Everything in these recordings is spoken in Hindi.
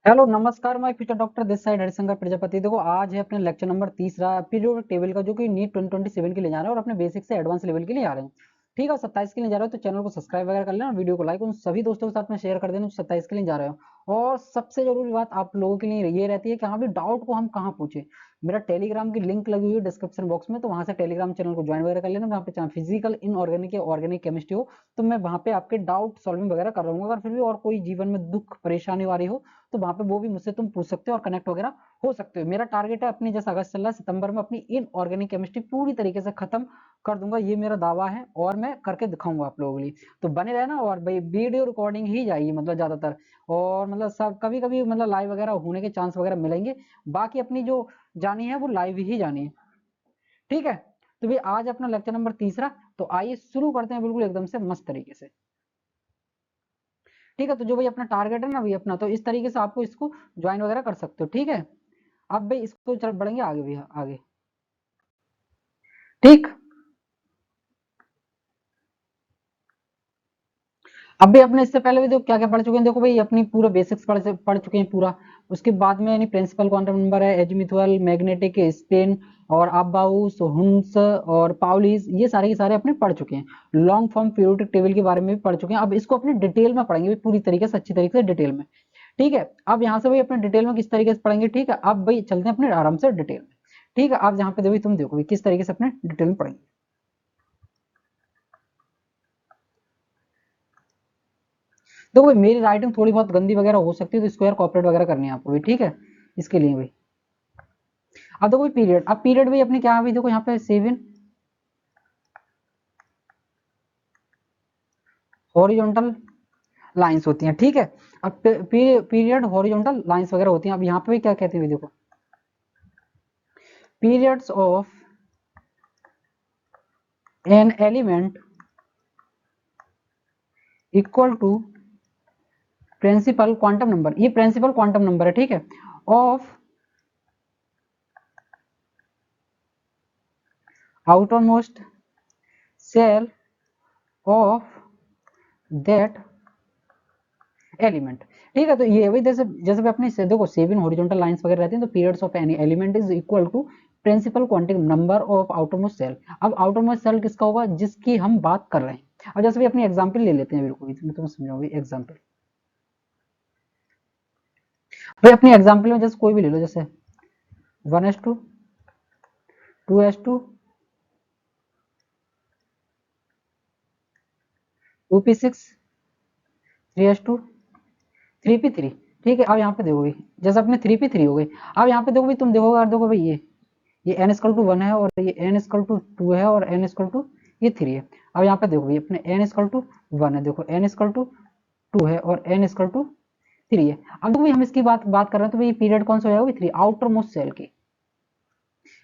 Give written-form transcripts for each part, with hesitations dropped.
हेलो नमस्कार, मैं future doctor this side Harishankar Prajapati. देखो, आज है अपने लेक्चर नंबर तीसरा पीरियोडिक टेबल का, जो कि नीट 2027 के लिए जा रहे हैं और अपने बेसिक से एडवांस लेवल के लिए आ रहे हैं। ठीक है, 27 के लिए जा रहे हो तो चैनल को सब्सक्राइब वगैरह कर लेना, वीडियो को लाइक उन सभी दोस्तों के साथ में शेयर कर देना जो 27 के लिए जा रहे हो। और सबसे जरूरी बात आप लोगों के लिए ये रहती है कि हाँ भी डाउट को हम कहाँ पूछे। मेरा टेलीग्राम की लिंक लगी हुई है डिस्क्रिप्शन बॉक्स में, तो वहां से टेलीग्राम चैनल को ज्वाइन वगैरह कर लेना। वहाँ पे चाहे फिजिकल इनऑर्गेनिक या ऑर्गेनिक केमिस्ट्री हो, तो मैं वहाँ पे आपके डाउट सॉल्विंग वगैरह कर रहा हूँ। अगर फिर भी और कोई जीवन में दुख परेशानी आ रही हो तो वहां पे वो भी मुझसे तुम पूछ सकते हो और कनेक्ट वगैरह हो सकते हो। मेरा टारगेट है अपनी, जैसे अगस्त चल रहा है, सितंबर में अपनी इनऑर्गेनिक केमिस्ट्री पूरी तरीके से खत्म कर दूंगा। ये मेरा दावा है और मैं करके दिखाऊंगा आप लोगों के लिए। तो बने रहना। और भाई वीडियो रिकॉर्डिंग ही जाएगी मतलब ज्यादातर, और मतलब सब कभी कभी मतलब लाइव वगैरह होने के चांस वगैरह मिलेंगे। बाकी अपनी जो जानी है वो लाइव ही जानी है। ठीक है, तो भाई आज अपना लेक्चर नंबर तीसरा। तो आइए शुरू करते हैं बिल्कुल एकदम से मस्त तरीके से। ठीक है, तो जो भाई अपना टारगेट है ना भाई अपना, तो इस तरीके से आपको इसको ज्वाइन वगैरह कर सकते हो। ठीक है, अब भाई इसको चल बढ़ेंगे आगे भी आगे। ठीक, अब भी अपने इससे पहले भी देखो क्या क्या पढ़ चुके हैं। देखो भाई अपनी पूरा बेसिक्स पढ़ चुके हैं पूरा। उसके बाद में यानी प्रिंसिपल क्वांटम नंबर है, एजीमुथुअल, मैग्नेटिक, स्पेन और अबाउस, हुन्स और पाउलिस, ये सारे के सारे अपने पढ़ चुके हैं। लॉन्ग फॉर्म पीरियोडिक टेबल के बारे में भी पढ़ चुके हैं। अब इसको अपने डिटेल में पढ़ेंगे भाई, पूरी तरीके से अच्छी तरीके से डिटेल में। ठीक है, अब यहाँ से भाई अपने डिटेल में किस तरीके से पढ़ेंगे। ठीक है, अब भाई चलते हैं अपने आराम से डिटेल में। ठीक है, आप जहाँ पे देखो तुम देखो भाई किस तरीके से अपने डिटेल में पढ़ेंगे। देखो भाई मेरी राइटिंग थोड़ी बहुत गंदी वगैरह हो सकती है, तो स्क्वायर कॉपरेट वगैरह करनी है आपको भी। ठीक है, इसके लिए भाई अब देखो भाई पीरियड, अब पीरियड भाई अपने क्या है भाई, देखो यहाँ पे 7 हॉरिजॉन्टल लाइंस होती हैं। ठीक है, अब पीरियड हॉरिजॉन्टल लाइंस वगैरह होती हैं। अब यहाँ पे भी क्या कहते हैं भाई, देखो periods of an element equal to principal quantum number, ये प्रिंसिपल क्वांटम नंबर है। ठीक है, of outermost shell of that element. ठीक है, तो ये वही जैसे जैसे भी अपने देखो 7 हॉरिजॉन्टल लाइंस वगैरह रहती हैं, तो periods of any element is equal to principal quantum number of outermost shell. अब आउटरमोस्ट सेल किसका होगा, जिसकी हम बात कर रहे हैं। अब जैसे भी अपनी एग्जांपल ले लेते हैं, बिल्कुल मैं तुम्हें समझाऊंगी एग्जांपल। भाई अपनी एग्जांपल में जैसे कोई भी ले लो, जैसे 1s2, 2s2, 2p6, 3s2, 3p3। ठीक है, अब यहाँ पे देखो भाई, जैसे अपने 3p3 हो गई। अब यहाँ पे देखो भाई, तुम देखोगे और देखो भाई ये n इक्वल टू 1 है, और ये n इक्वल टू 2 है, और n इक्वल टू ये 3 है। अब यहाँ पे देखो भाई अपने n इक्वल टू 1 है, देखो n इक्वल टू 2 है, और n इक्वल टू 3 है। अब देखो भाई हम इसकी बात कर रहे हैं, तो भाई पीरियड कौन सा हो जाएगा, 3 आउटर मोस्ट सेल की,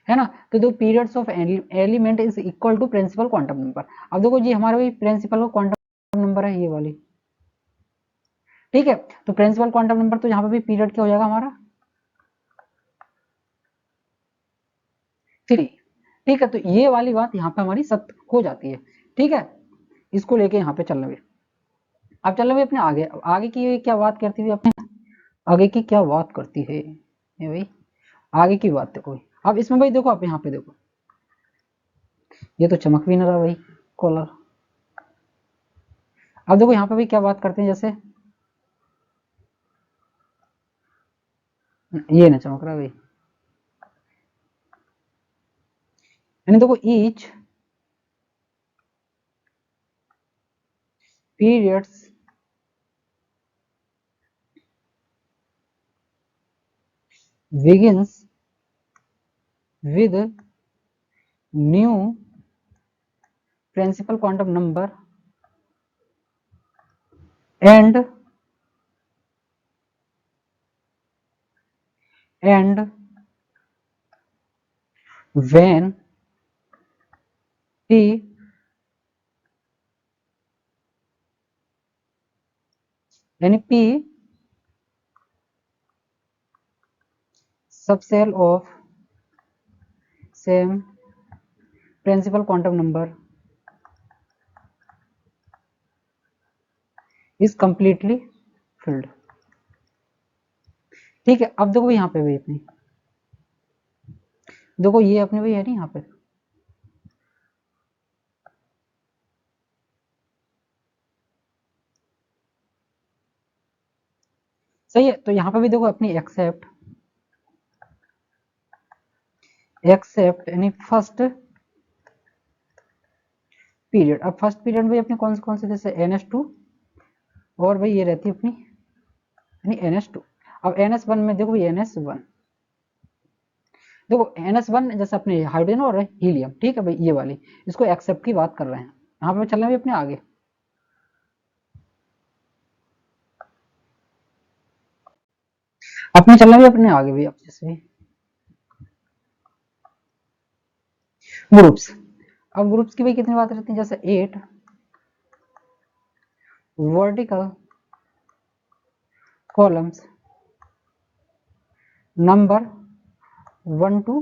है ना। तो दो periods of element is equal to principal quantum number. अब देखो जी हमारा भाई प्रिंसिपल क्वांटम नंबर है ये वाली। ठीक है, तो प्रिंसिपल क्वांटम नंबर, तो यहाँ पे भी पीरियड क्या हो जाएगा हमारा 3। ठीक है, तो ये वाली बात यहाँ पे हमारी सत्य हो जाती है। ठीक है, इसको लेके यहाँ पे चलना भी। अब चलो भाई अपने आगे, आगे की क्या बात करती थी अपने, आगे की क्या बात करती है ये भाई, आगे की बात देखो भाई। अब इसमें भाई देखो, आप यहाँ पे देखो, ये तो चमक भी ना रहा भाई कॉलर। अब देखो यहाँ पे भी क्या बात करते हैं, जैसे ये ना चमक रहा भाई, यानी देखो each periods begins with new principal quantum number and when p यानी p subcell of same principal quantum number is completely filled। ठीक है, अब देखो भाई यहाँ पे भी अपनी, देखो ये अपनी भाई है नहीं यहाँ पे, सही है। तो यहाँ पे भी देखो अपनी एक्सेप्ट यानी फर्स्ट पीरियड। अब फर्स्ट पीरियड में अपने कौन से जैसे NH2, और भाई ये रहती है अपनी यानी NH2। अब NS1 में देखो ये NS1, देखो NS1 जैसे अपने हाइड्रोजन और हीलियम, ठीक है भाई ये वाली, इसको एक्सेप्ट की बात कर रहे हैं। यहाँ पे चलना भी अपने आगे, अपने चलना भी अपने आगे भी, अब जैसे ग्रुप्स। अब ग्रुप्स की भाई कितनी बात रहती है, जैसे 8 वर्टिकल कॉलम्स, नंबर 1 to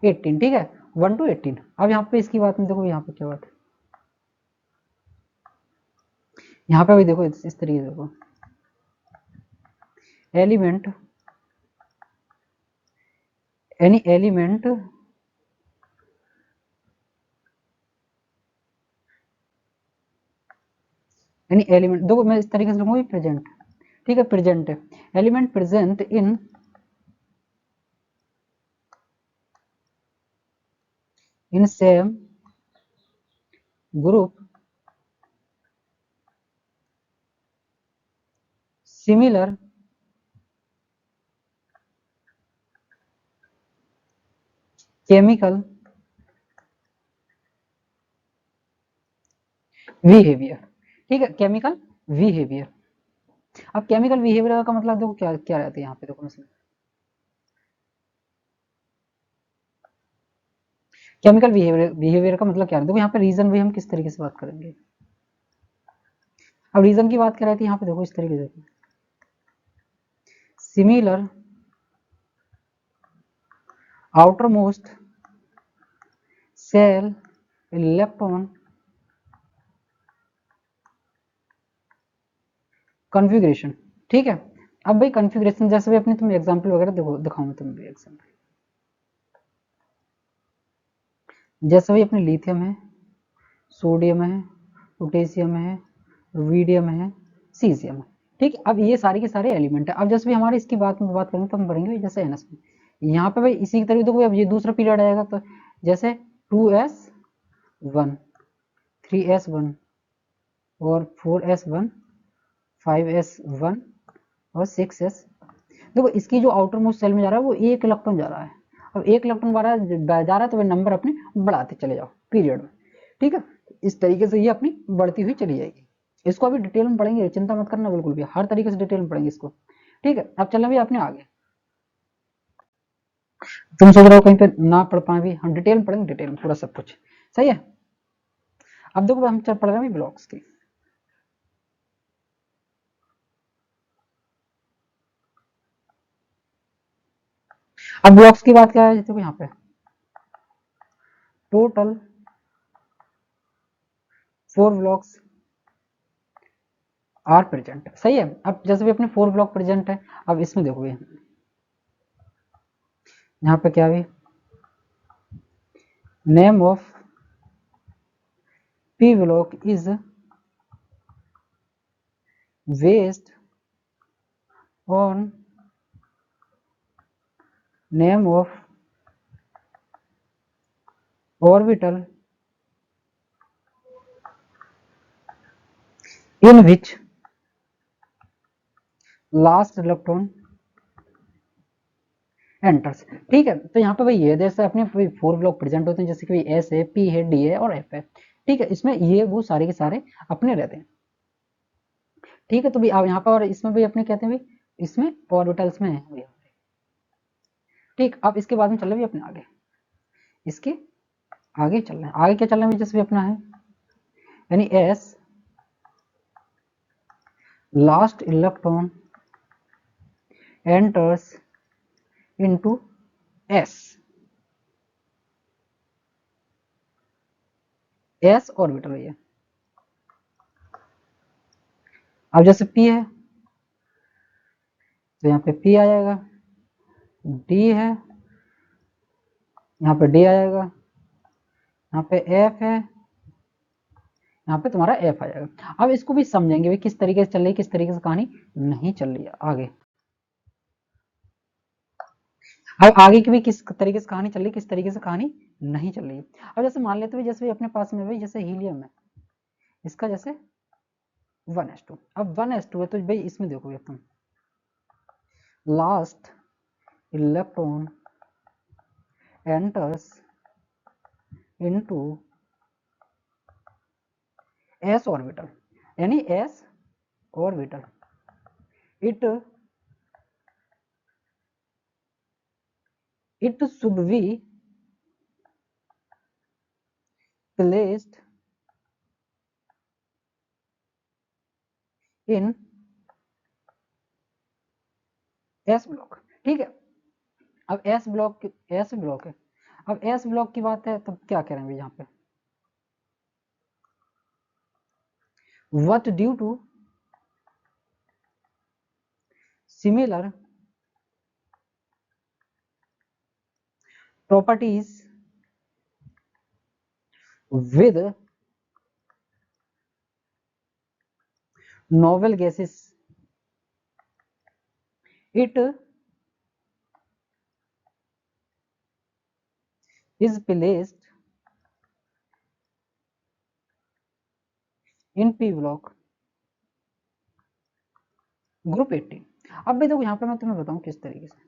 18, ठीक है 1 to 18। अब यहाँ पे इसकी बात में देखो यहाँ पे क्या बात है, यहाँ पे भी देखो इस तरीके से देखो, एलिमेंट एनी एलिमेंट यानी एलिमेंट, देखो मैं इस तरीके से लिखूंगा प्रेजेंट, ठीक है प्रेजेंट है, element present in same group similar chemical behaviour, ठीक है केमिकल बिहेवियर। अब केमिकल बिहेवियर का मतलब देखो क्या क्या रहता है यहाँ पे, देखो मैं केमिकल बिहेवियर का मतलब क्या है, देखो यहाँ पे रीजन भी हम किस तरीके से बात करेंगे। अब रीजन की बात कर रहे थे यहाँ पे देखो इस तरीके से, similar outer most shell electron configuration, ठीक है। अब भाई कॉन्फ़िगरेशन जैसे भी अपने तुम एग्जांपल वगैरह देखो, दिखाऊं मैं तुम्हें एग्जांपल, जैसे भाई अपने लिथियम है, सोडियम है, पोटेशियम है, रुबिडियम है, सीजियम है, ठीक है। अब ये सारे के सारे एलिमेंट है। अब जैसे भी हमारे इसकी बात करेंगे तो हम पढ़ेंगे जैसे NS में, यहाँ पे भाई इसी तरीके देखो अब ये दूसरा पीरियड आएगा, तो जैसे 2s1 3s1 और 4s1 5s1 और 6s, देखो इसकी जो आउटर मोस्ट सेल में जा रहा है वो 1 इलेक्ट्रॉन जा रहा है। अब 1 इलेक्ट्रॉन जा रहा है तो वे नंबर अपने बढ़ाते चले जाओ पीरियड में, ठीक है। इस तरीके से ये अपनी बढ़ती हुई चली जाएगी। इसको अभी डिटेल में पढ़ेंगे, चिंता मत करना बिल्कुल भी, हर तरीके से डिटेल में पढ़ेंगे इसको, ठीक है। अब चलना भी अपने आगे, तुम सोच रहे हो कहीं पे ना पढ़ पाए भी, हम डिटेल में पढ़ेंगे, डिटेल में पूरा सब कुछ, सही है। अब देखो हम चल पढ़ रहे हैं ब्लॉक्स की। अब ब्लॉक्स की बात क्या है, देखो यहाँ पे टोटल 4 ब्लॉक्स आर प्रेजेंट, सही है। अब जैसे भी अपने 4 ब्लॉक प्रेजेंट है, अब इसमें देखोगे यहाँ पे क्या भी, name of P block is based on name of orbital in which last electron enters, ठीक है। तो यहाँ पे भाई ये जैसे अपने 4 ब्लॉक प्रेजेंट होते हैं, जैसे कि एस है, पी है, डी है और एफ है, ठीक है। इसमें ये वो सारे के सारे अपने रहते हैं, ठीक है। तो भी अब यहाँ पर और इसमें भी अपने कहते हैं भाई, इसमें ऑर्बिटल्स में है, ठीक। अब इसके बाद में चल रहे भी अपने आगे, इसके आगे चल रहे हैं, आगे क्या चल रहा है जैसे भी अपना है, यानी S last electron enters into S, S orbital है। अब जैसे पी है, तो यहाँ पे P आ जाएगा, D है, यहाँ पे D आ जाएगा, यहाँ पे F है, यहाँ पे तुम्हारा F आ जाएगा। अब इसको भी समझेंगे भाई किस तरीके से चल रही है, किस तरीके से कहानी नहीं चल रही है आगे। अब आगे की भी किस तरीके से कहानी चल रही है, किस तरीके से कहानी नहीं चल रही है। अब जैसे मान लेते हैं जैसे अपने पास में भाई जैसे हीलियम है, इसका जैसे 1s2, अब 1s2 है तो भाई इसमें देखो तुम last electron enters into s orbital, यानी s orbital, it should be placed in s block। ठीक है, अब s ब्लॉक है, अब s ब्लॉक की बात है तब क्या करेंगे यहाँ पे, what due to similar properties with novel gases, it is placed in p block group 18। अब भाई देखो यहाँ पे मैं तुम्हें बताऊं किस तरीके से।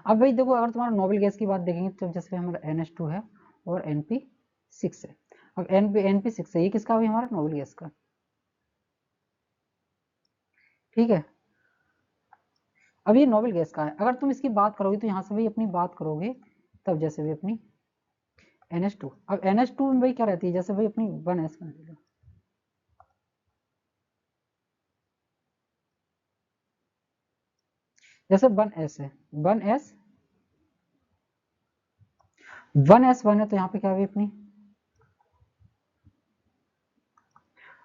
अब भाई देखो अगर तुम्हारा नोबल गैस की बात देखेंगे तो जैसे हमारा NH2 है और NP6 है। अब NP6 है, ये किसका भी हमारा नोबल गैस का, ठीक है। अब ये नोबल गैस का है, अगर तुम इसकी बात करोगे तो यहाँ से भी अपनी बात करोगे तब जैसे भी अपनी NH2, अब NH2 में भाई क्या रहती है, जैसे भाई अपनी 1s जैसे 1s है, 1s 1s1 है तो यहाँ पे क्या है अपनी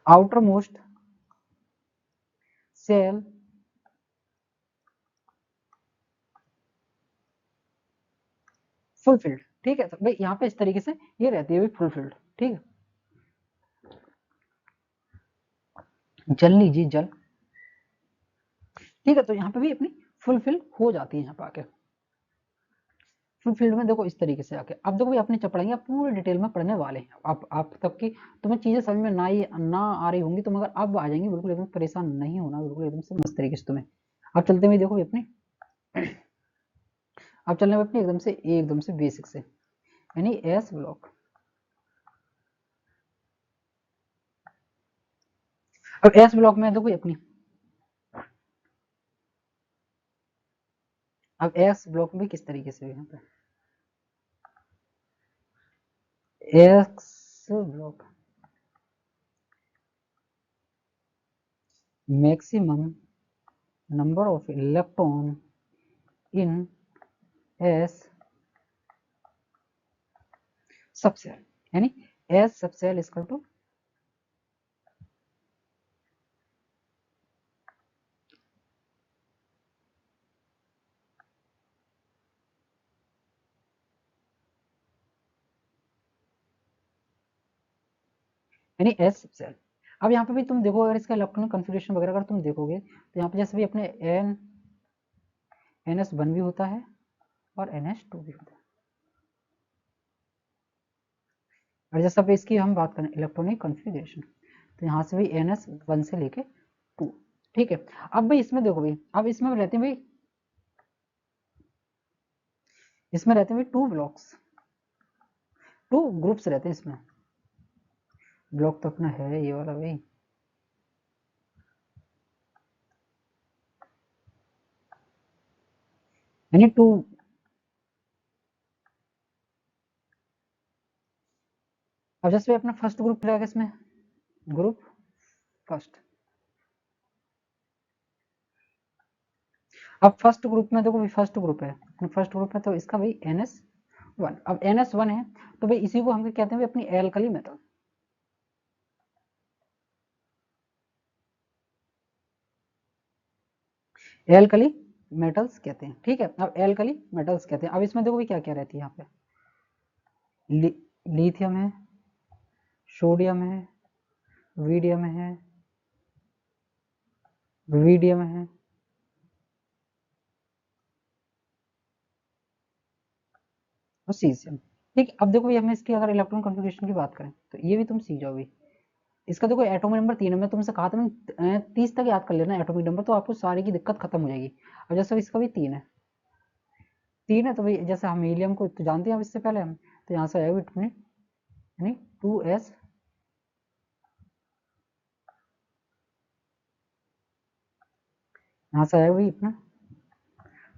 आउटर मोस्ट सेल फुलफिल्ड। ठीक है, तो भाई यहाँ पे इस तरीके से ये रहती है फुलफिल्ड। ठीक है, जल लीजिए जल। ठीक है, तो यहाँ पे भी अपनी फुलफिल हो जाती है यहाँ पे आके फुलफिल्ड में। देखो इस तरीके से आके अब देखो भाई अपने पढ़ेंगे, आप पूरे डिटेल में पढ़ने वाले हैं। आप तब की तुम्हें चीजें समझ में ना आ रही होंगी तो मगर अब आ जाएंगी, बिल्कुल एकदम परेशान नहीं होना, बिल्कुल एकदम से मस्त तरीके से तुम्हें। अब चलते हुए देखो अपने अब चलने में अपनी एकदम से बेसिक से, यानी एस ब्लॉक। अब एस ब्लॉक में देखो अपनी, अब एस ब्लॉक में किस तरीके से यहाँ पे x block maximum number of electron in S subshell, यानी एस सबसेल इक्वल टू यानी एस सबसेल। अब यहाँ पे भी तुम देखो, अगर इसका इलेक्ट्रॉनिक कन्फिग्रेशन वगैरह अगर तुम देखोगे तो यहाँ पे जैसे भी अपने NS1 भी होता है और NH2 भी होता है। और जैसे अब इसकी हम बात करें इलेक्ट्रॉनिक कन्फिग्रेशन तो यहाँ से भी NS1 से लेके 2। ठीक है, अब भाई इसमें देखो भाई, अब इसमें रहते हैं भाई, इसमें रहते हैं भाई 2 ब्लॉक्स, 2 ग्रुप्स रहते हैं इसमें। ब्लॉक तो अपना है ये वाला भाई, यानी 2। अब जैसे अपना फर्स्ट ग्रुप रहेगा इसमें, ग्रुप फर्स्ट। अब फर्स्ट ग्रुप में देखो भाई, फर्स्ट ग्रुप है तो इसका भाई NS1। अब NS1 है तो भाई इसी को हम कहते हैं भाई अपनी एल्कली मेटल। एल्कली मेटल्स कहते हैं। ठीक है, अब एल्कली मेटल्स कहते हैं। अब इसमें देखो भी क्या क्या रहती है यहाँ पे, लिथियम है, सोडियम है, वीडियम है, वीडियम है, और सीजियम। ठीक, अब देखो ये हमें इसकी अगर इलेक्ट्रॉन कॉन्फ़िगरेशन की बात करें तो ये भी तुम सीख जाओगे। इसका देखो एटॉमिक नंबर 3 है, मैं तुमसे कहा था मैं 30 तक याद कर लेना एटॉमिक नंबर, तो आपको सारी की दिक्कत खत्म हो जाएगी। अब जैसे इसका भी 3 है, 3 है तो भाई जैसे हम हीलियम को तो जानते हैं अब इससे पहले हम, तो यहाँ से आएगा इतने यानी 2s, यहाँ से आएगा भाई इतना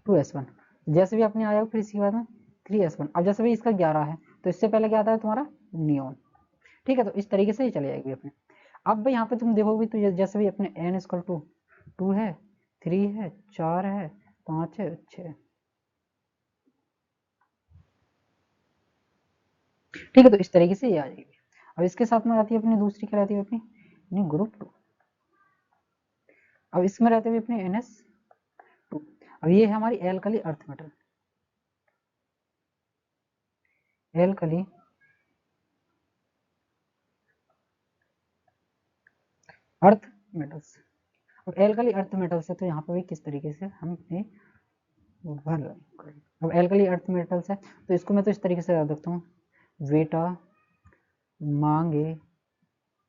2s1। जैसे भी अपने आएगा फिर इसके बाद में 3s1। अब जैसे भी इसका 11 है तो इससे पहले क्या आता है तुम्हारा नियोन। ठीक है, तो इस तरीके से ही चले जाएगी अपने। अब भाई यहाँ पे तुम देखोगे तो जैसे भी अपने n इक्वल टू 2 है, 3 है, 4 है, 5 है, 6 है। ठीक है, तो इस तरीके से ये आ जाएगी। अब इसके साथ में आती है अपनी दूसरी क्या रहती है अपनी ग्रुप 2। अब इसमें रहते हुए अपने NS2। अब ये है हमारी alkali earth metal, alkali earth metals. अब एल्कली अर्थ मेटल्स है तो यहाँ पर भी किस तरीके से हम ये भर रहे। अब एल्कली अर्थ मेटल्स है तो इसको मैं तो इस तरीके से याद रखता हूँ, वेटा, मांगे,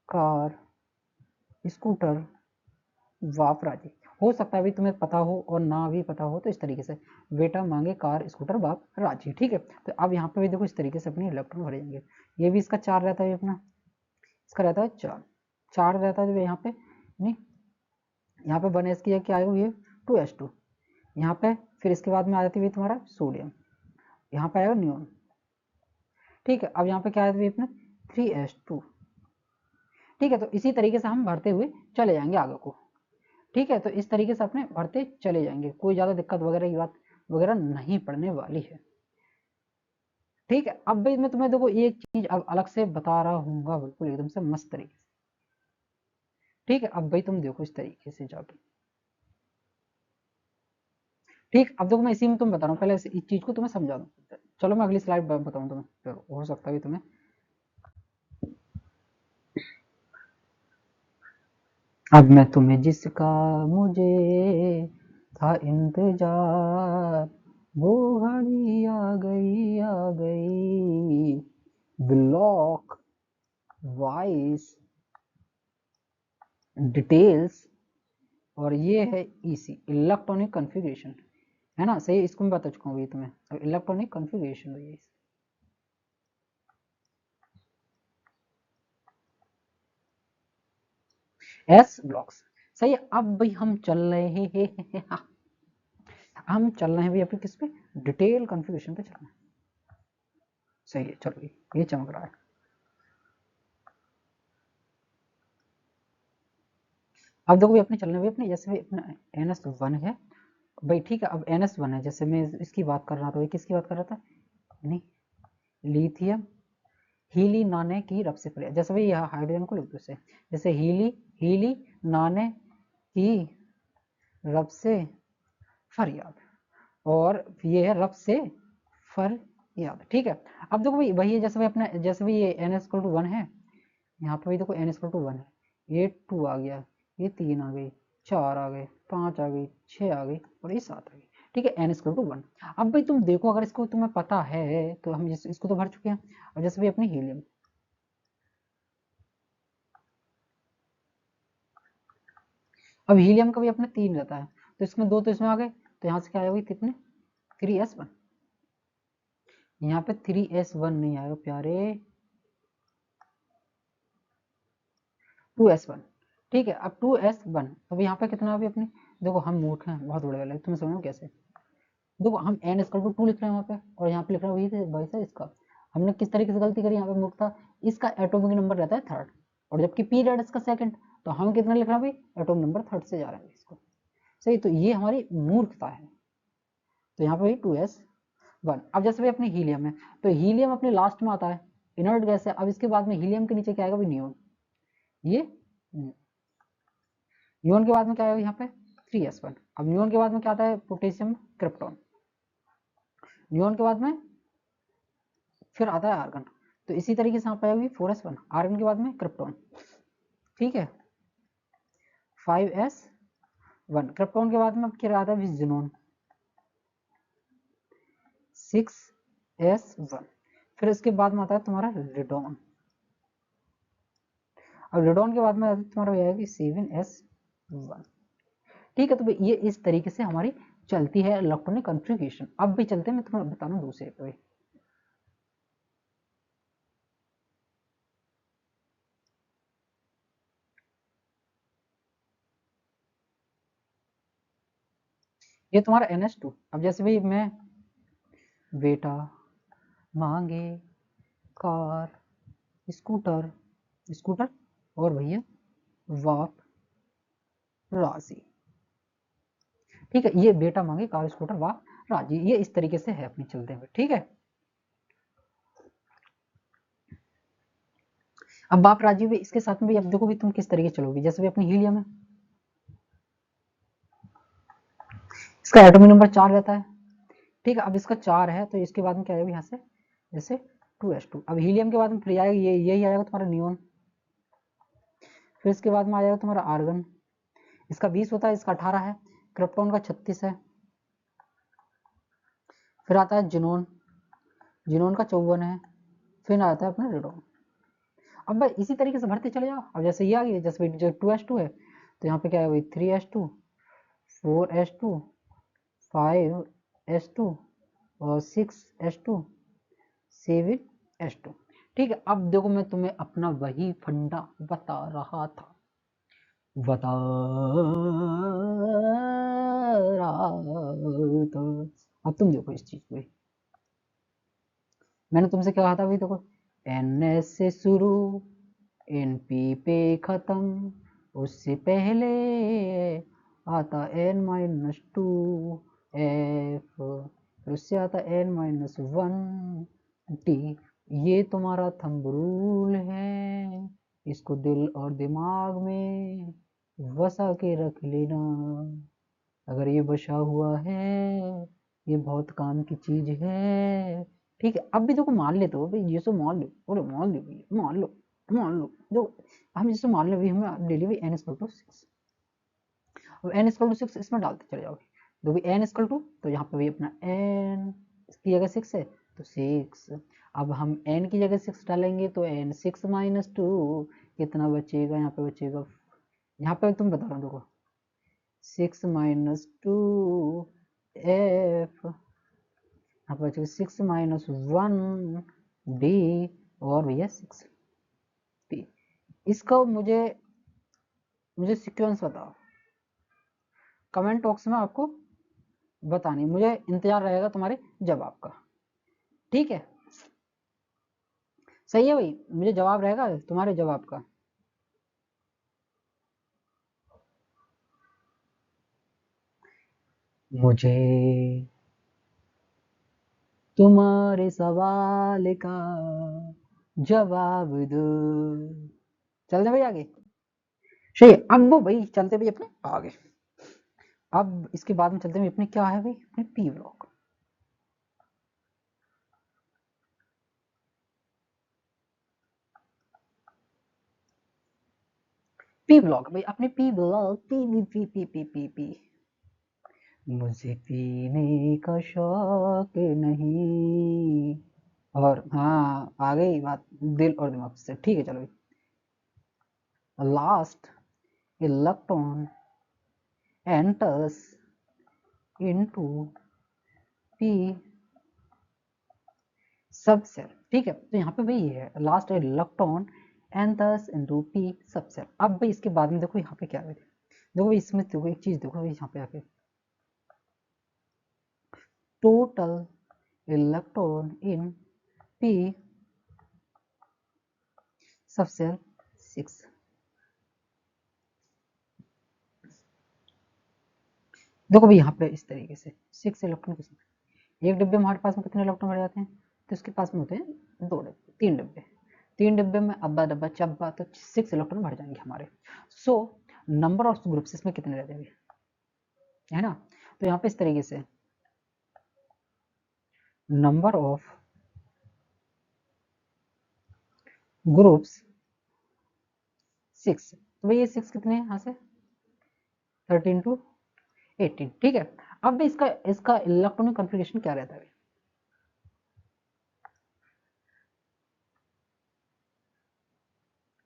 कार, स्कूटर, वाप राजी। हो सकता है अभी तुम्हें पता हो और ना भी पता हो, तो इस तरीके से वेटा, मांगे, कार, स्कूटर, वाप राजी। ठीक है, तो अब यहाँ पे भी देखो इस तरीके से अपने इलेक्ट्रॉन भरे जाएंगे। ये भी इसका 4 रहता है अपना, इसका रहता है 4 रहता है जो यहाँ पे नहीं, यहाँ पे 1s की क्या आएगा ये 2s2। यहाँ पे फिर इसके बाद में आ जाती है तुम्हारा सोडियम, यहाँ पे आएगा नियोन। ठीक है, अब यहाँ पे क्या आया अपना 3s2। ठीक है, तो इसी तरीके से हम भरते हुए चले जाएंगे आगे को। ठीक है, तो इस तरीके से अपने भरते चले जाएंगे, कोई ज़्यादा दिक्कत वगैरह की बात वगैरह नहीं पड़ने वाली है। ठीक है, अब भाई मैं तुम्हें देखो एक चीज अब अलग से बता रहा हूँ बिल्कुल एकदम से मस्त तरीके से। ठीक है, अब भाई तुम देखो इस तरीके से जाके। ठीक, अब देखो मैं इसी में तुम बता रहा हूँ, पहले इस चीज को तुम्हें समझा दूँ। चलो मैं अगली स्लाइड बताऊँ तुम्हें, फिर हो सकता है तुम्हें। अब मैं तुम्हें जिसका मुझे था इंतजार, वो घड़ी आ गई आ गई। ब्लॉक वाइज डिटेल्स, और ये है ईसी इलेक्ट्रॉनिक कॉन्फ़िगरेशन, है ना, सही। इसको मैं बता चुका हूँ तुम्हें। अब इलेक्ट्रॉनिक कॉन्फ़िगरेशन हुई है एस ब्लॉक्स। सही है, अब भाई हम चल रहे हैं हम चल रहे हैं भाई अपने किस पे, डिटेल कॉन्फ़िगरेशन पे चल रहे हैं। सही है, चलो ये चमक रहा है। अब देखो अपने चलने भी अपने जैसे भी अपना NS1 है भाई। ठीक है, अब NS1 है, जैसे मैं इसकी बात कर रहा था, किसकी बात कर रहा था, नहीं, लिथियम हीली नाने की रब से फरियाद। जैसे भाई यहाँ हाइड्रोजन को लिख दो से, जैसे हीली हीली नाने की रब से फरियाद, और ये है रब से फरियाद। ठीक है, अब देखो भाई वही है, जैसे भाई अपना जैसे भी ये NS1 है, यहाँ पे भी देखो NS1 है, ये 2 आ गया, ये 3 आ गई, 4 आ गए, 5 आ गई, 6 आ गई, और ये 7 आ गई। ठीक है, N=1। अब भाई तुम देखो अगर इसको तुम्हें पता है तो हम इसको तो भर चुके हैं। और जैसे भी अपनी हीलियम, अब हीलियम का भी अपने 3 रहता है, तो इसमें 2 तो इसमें आ गए, तो यहाँ से क्या आएगा कितने 3s1। यहाँ पे 3s1 नहीं आएगा प्यारे, 2s1। ठीक है, अब 2s1, अब यहाँ पे कितना अभी अपने, देखो हम मूर्ख हैं बहुत बड़े वाले, तुम्हें समझो कैसे। देखो हम N=2 लिख रहे हैं वहाँ पे, और यहाँ पे लिख रहा है वही भाई साहब इसका। हमने किस तरीके से गलती करी यहाँ पे मूर्खता, इसका एटॉमिक नंबर रहता है 3rd, और जबकि पीरियड इसका 2nd, तो हम कितना लिख रहे हैं भाई एटॉमिक नंबर 3rd से जा रहे हैं इसको। सही, तो ये हमारी मूर्खता है। तो यहाँ पे भाई 2s1। अब जैसे भाई अपने हीलियम है, तो हीलियम अपने लास्ट में आता है, इनर्ट गैस है। अब इसके बाद में हीलियम के नीचे क्या आएगा भाई नियोन, ये नियोन के बाद में क्या आएगा यहाँ पे 3s1। अब नियोन के बाद में क्या आता है, पोटेशियम क्रिप्टॉन। नियोन के बाद में फिर आता है आर्गन, तो इसी तरीके से यहाँ पे आएगी 4s1, आर्गन के बाद में क्रिप्टॉन, ठीक है, 5s1। क्रिप्टॉन के बाद में अब क्या आता है, जिनोन, 6s1। फिर इसके बाद में आता है तुम्हारा रेडॉन। अब रेडॉन के बाद में तुम्हारा आएगी 7s1, ठीक है। तो ये इस तरीके से हमारी चलती है इलेक्ट्रॉनिक कॉन्फ़िगरेशन। अब भी चलते हैं, मैं तुम्हें बता रहा हूँ दूसरे पे। ये तुम्हारा NH2। अब जैसे भाई मैं बेटा मांगे कार स्कूटर, स्कूटर और भैया वाप राशि, ठीक है। ये बेटा मांगे कार स्कूटर वाप राजी, ये इस तरीके से है अपनी चलते हुए, ठीक है। अब बाप राजी भी इसके साथ में भी, अब देखो भी तुम किस तरीके चलोगे। जैसे भी अपनी हीलियम है, इसका एटॉमिक नंबर 4 रहता है, ठीक है। अब इसका 4 है तो इसके बाद में क्या आएगा यहाँ से, जैसे 2s2। अब हीलियम के बाद में फिर आएगा ये, यही आएगा तुम्हारा नियोन। फिर इसके बाद में आ जाएगा तुम्हारा आर्गन, इसका 20 होता है, इसका 18 है। क्रिप्टॉन का 36 है। फिर आता है जिनोन, जिनोन का 54 है। फिर आता है अपना रेडॉन। अब भाई इसी तरीके से भरते चले जाओ। अब जैसे ये आ गई, जैसे जो 2s2 है तो यहाँ पे क्या है वही 3s2, 4s2, 5s2 और 6s2, 7s2, ठीक है। अब देखो मैं तुम्हें अपना वही फंडा बता रहा था, बता रहा था। अब तुम देखो इस चीज को, मैंने तुमसे क्या कहा था, अभी देखो NS से शुरू NP पे खत्म, उससे पहले आता N-2 F, फिर उससे आता N-1 T। ये तुम्हारा थंब रूल है, इसको दिल और दिमाग में बसा के रख लेना। अगर ये बसा हुआ है, ये बहुत काम की चीज है, ठीक है। अब भी देखो मान लेते हो भाई, ये सब मान लो, बोलो मान लो भैया, मान लो, मान लो। जो हम जैसे मान लो भाई, हमें डेली भाई n=6, अब n=6 इसमें डालते चले जाओगे। तो भाई n=2, तो यहाँ पे भी अपना n की जगह 6 है तो 6। अब हम n की जगह 6 डालेंगे तो n6 - 2 कितना बचेगा, यहाँ पे बचेगा, यहाँ पे तुम बता रहा हूँ देखो 6 - 2 f, यहाँ पे बचेगा 6 - 1 d और भैया 6 p। इसका मुझे सीक्वेंस बताओ, कमेंट बॉक्स में आपको बतानी, मुझे इंतजार रहेगा तुम्हारे जवाब का, ठीक है। सही है भाई, मुझे जवाब रहेगा तुम्हारे जवाब का। मुझे तुम्हारे सवाल का जवाब दो। चलते भाई आगे, सही। अब वो भाई चलते भाई अपने आगे। अब इसके बाद में चलते भाई अपने क्या है भाई, अपने पी ब्लॉक। पी ब्लॉक भाई, अपने P block, P P P P P P P. मुझे पीने का शौक नहीं, और हाँ आ गई बात दिल और दिमाग से, ठीक है। चलो भाई, last electron enters into p subshell, ठीक है। तो यहाँ पे भाई ये है last electron enters into p subshell. अब भाई इसके बाद में देखो यहाँ पे क्या है, देखो भाई इसमें देखो एक चीज देखो भाई, यहाँ पे आके total electron in p subshell 6। देखो भाई यहाँ पे इस तरीके से 6 इलेक्ट्रॉन किस, एक डिब्बे में हमारे पास में कितने इलेक्ट्रॉन भर जाते हैं, तो इसके पास में होते हैं 2 डिब्बे, 3 डिब्बे, 3 डिब्बे में अब्बा डब्बा चब्बा, तो 6 इलेक्ट्रॉन भर जाएंगे हमारे। सो नंबर ऑफ ग्रुप्स इसमें कितने रहते हैं, है ना। तो यहाँ पे इस तरीके से नंबर ऑफ ग्रुप्स 6, तो भाई ये 6 कितने हैं यहाँ से 13 टू 18, ठीक है। अब इसका इसका इलेक्ट्रॉनिक कॉन्फ़िगरेशन क्या रहता है।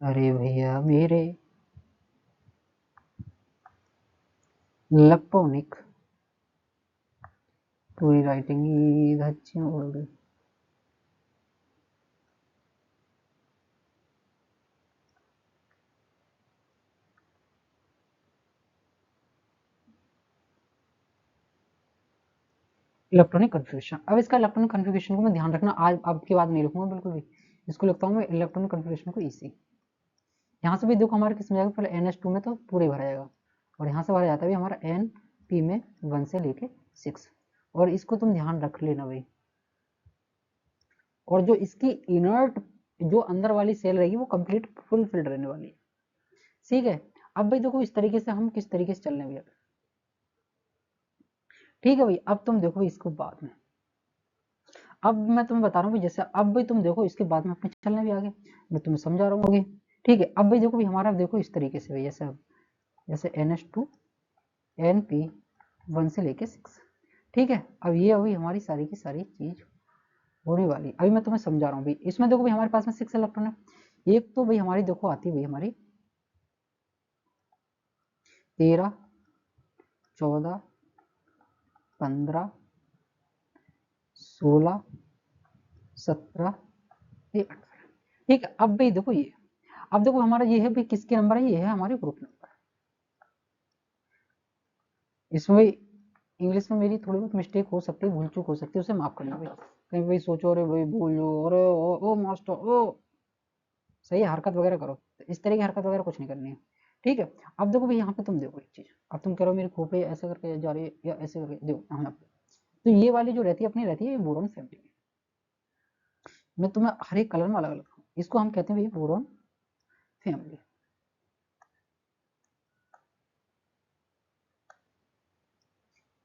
अरे भैया मेरे इलेक्ट्रॉनिक, पूरी राइटिंग इधर उड़ गई। इलेक्ट्रॉनिक कॉन्फ़िगरेशन, अब इसका इलेक्ट्रॉनिक कॉन्फ़िगरेशन को मैं ध्यान रखना, आज अब के बाद नहीं लिखूंगा बिल्कुल भी, इसको लिखता हूँ मैं इलेक्ट्रॉनिक कॉन्फ़िगरेशन को इसी। यहाँ से भी देखो हमारे किस में जाएगा, पहले NH2 में तो पूरे भरा जाएगा, और यहाँ से भरा जाता है भी हमारा NP में 1 से लेके 6, और इसको तुम ध्यान रख लेना भाई। और जो इसकी इनर्ट जो अंदर वाली सेल रहेगी वो कंप्लीट फुल फिल्ड रहने वाली है, ठीक है। अब भाई देखो इस तरीके से हम किस तरीके से चलने भैया, ठीक है भाई। अब तुम देखो इसको बाद में, अब मैं तुम्हें बता रहा हूँ जैसे, अब भाई तुम देखो इसके बाद में अपने चलने भी आगे, मैं तुम्हें समझा रहा हूँ, ठीक है। अब भाई देखो भाई हमारा देखो इस तरीके से भाई, जैसे जैसे NH2 NP 1 से लेके 6, ठीक है। अब ये अभी हमारी सारी की सारी चीज होने वाली, अभी मैं तुम्हें समझा रहा हूँ भाई। इसमें देखो भाई हमारे पास में 6 इलेक्ट्रॉन है, एक तो भाई हमारी देखो आती है भाई हमारी 13 14 15 16 17 18, ठीक है। अब भाई देखो ये, अब देखो हमारा ये है भाई किसके नंबर है, ये है हमारे ग्रुप नंबर। इसमें भाई इंग्लिश में मेरी थोड़ी बहुत मिस्टेक हो सकती है, भूल चूक हो सकती है, उसे माफ करना भाई। कहीं भाई सोचो अरे भाई भूल जो, अरे ओ मास्टर ओ, सही हरकत वगैरह करो, इस तरह की हरकत वगैरह कुछ नहीं करनी है, ठीक है। अब देखो भाई यहाँ पे तुम देखो एक चीज, अब तुम कह रहे हो मेरी खोपड़ी ऐसे करके जा रही है या ऐसे करके, देखो यहाँ पे तो ये वाली जो रहती है अपनी रहती है बोरॉन फैमिली। मैं तुम्हें हर एक कलर में अलग अलग, इसको हम कहते हैं भाई बोरॉन फैमिली,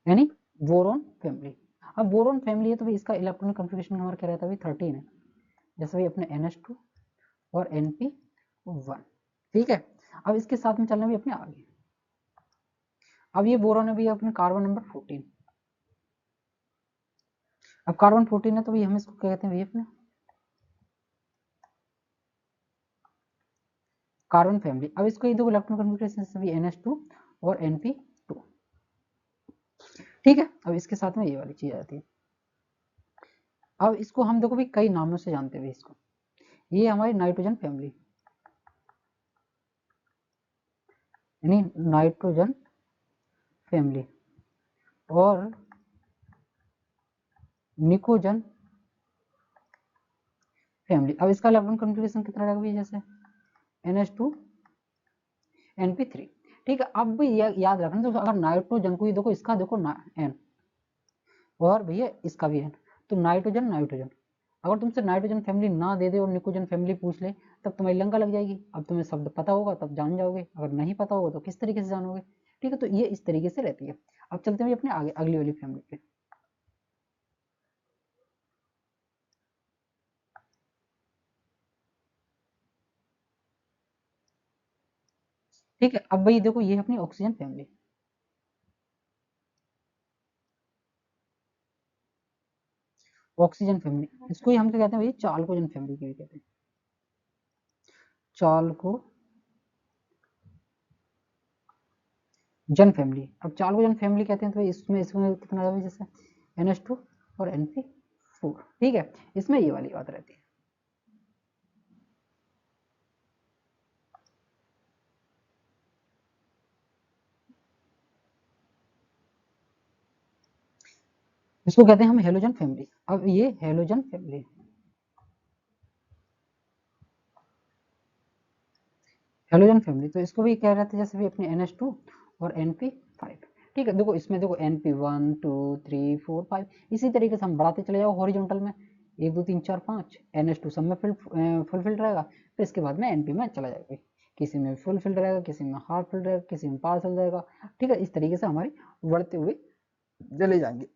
यानी बोरॉन फैमिली। अब बोरॉन फैमिली है तो भाई इसका इलेक्ट्रॉनिक कॉन्फ़िगरेशन हमारा क्या रहता है भाई 13 है, जैसे भाई अपने NH2 और NP1, ठीक है। अब इसके साथ में चलना भी अपने आगे, अब ये बोरॉन है भाई अपने कार्बन नंबर 14, अब कार्बन 14 है तो भाई हम इसको क्या कहते हैं भाई अपने कार्बन फैमिली। अब इसको ये दो इलेक्ट्रॉन कॉन्फ़िगरेशन से भी NH2 और NP2, ठीक है। अब इसके साथ में ये वाली चीज आती है, अब इसको हम देखो भी कई नामों से जानते हैं इसको, ये हमारी नाइट्रोजन फैमिली, यानी नाइट्रोजन फैमिली, और निकोजन फैमिली। अब इसका इलेक्ट्रॉन कॉन्फ़िगरेशन कितना रहेगा भाई, जैसे NH2 NP3, ठीक है। अब भी याद रखना, तो अगर नाइट्रोजन को ही देखो, इसका देखो N, और भैया इसका भी N, तो नाइट्रोजन नाइट्रोजन, अगर तुमसे नाइट्रोजन फैमिली ना दे दे और निकोजन फैमिली पूछ ले, तब तुम्हें लंका लग जाएगी। अब तुम्हें शब्द पता होगा तब जान जाओगे, अगर नहीं पता होगा तो किस तरीके से जानोगे, ठीक है। तो ये इस तरीके से रहती है। अब चलते हैं अपने आगे अगली वाली फैमिली पे, ठीक है। अब भाई देखो ये है अपनी ऑक्सीजन फैमिली, ऑक्सीजन फैमिली, इसको ही हम क्या कहते हैं भाई चाल्कोजन फैमिली की भी कहते हैं, चाल्कोजन फैमिली। अब चाल्कोजन फैमिली कहते हैं तो इसमें इसमें कितना है जैसे NH2 और NP4, ठीक है। इसमें ये वाली बात रहती है। इसको कहते हैं हम हेलोजन फैमिली। अब ये हेलोजन फैमिली, हेलोजन फैमिली, तो इसको भी क्या रहते हैं जैसे भी अपने NH2 और NP5, ठीक है। देखो इसमें देखो NP1 2 3 4 5, इसी तरीके से हम बढ़ाते चले जाओ हॉरिजॉन्टल में, 1 2 3 4 5 NH2 सब में फुलफिल रहेगा, फिर इसके बाद में NP में चला जाएगा, किसी में फुल फिल रहेगा, किसी में हाफ फिल रहेगा, किसी में पार्सल रहेगा। ठीक है, इस तरीके से हमारे बढ़ते हुए चले जाएंगे।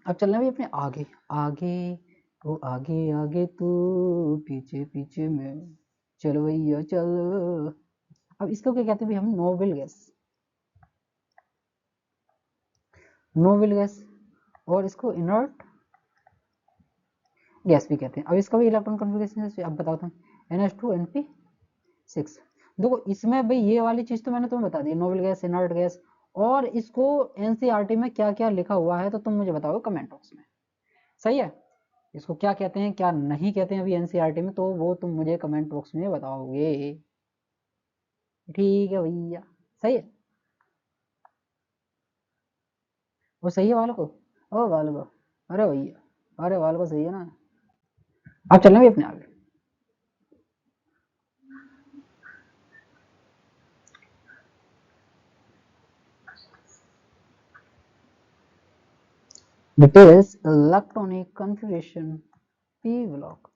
अब चलना भी अपने आगे आगे, तो आगे आगे तू, पीछे पीछे मैं, चल भैया चल। अब इसको क्या कहते हैं हम, नोबल गैस, नोबल गैस, और इसको इनर्ट गैस भी कहते हैं। अब इसका भी इलेक्ट्रॉन कॉन्फ़िगरेशन अब बताता हूँ, NH2 NP6। देखो इसमें भाई ये वाली चीज तो मैंने तुम्हें बता दी, नोबल गैस, इनर्ट गैस, और इसको एनसीईआरटी में क्या क्या लिखा हुआ है तो तुम मुझे बताओ कमेंट बॉक्स में। सही है, इसको क्या कहते हैं क्या नहीं कहते हैं अभी एनसीईआरटी में, तो वो तुम मुझे कमेंट बॉक्स में बताओगे। ठीक है भैया, सही है, वो सही है वालों को, ओ वालों को, अरे भैया, अरे वालों को सही है ना। अब चलना भी अपने आगे। Details electronic configuration P block।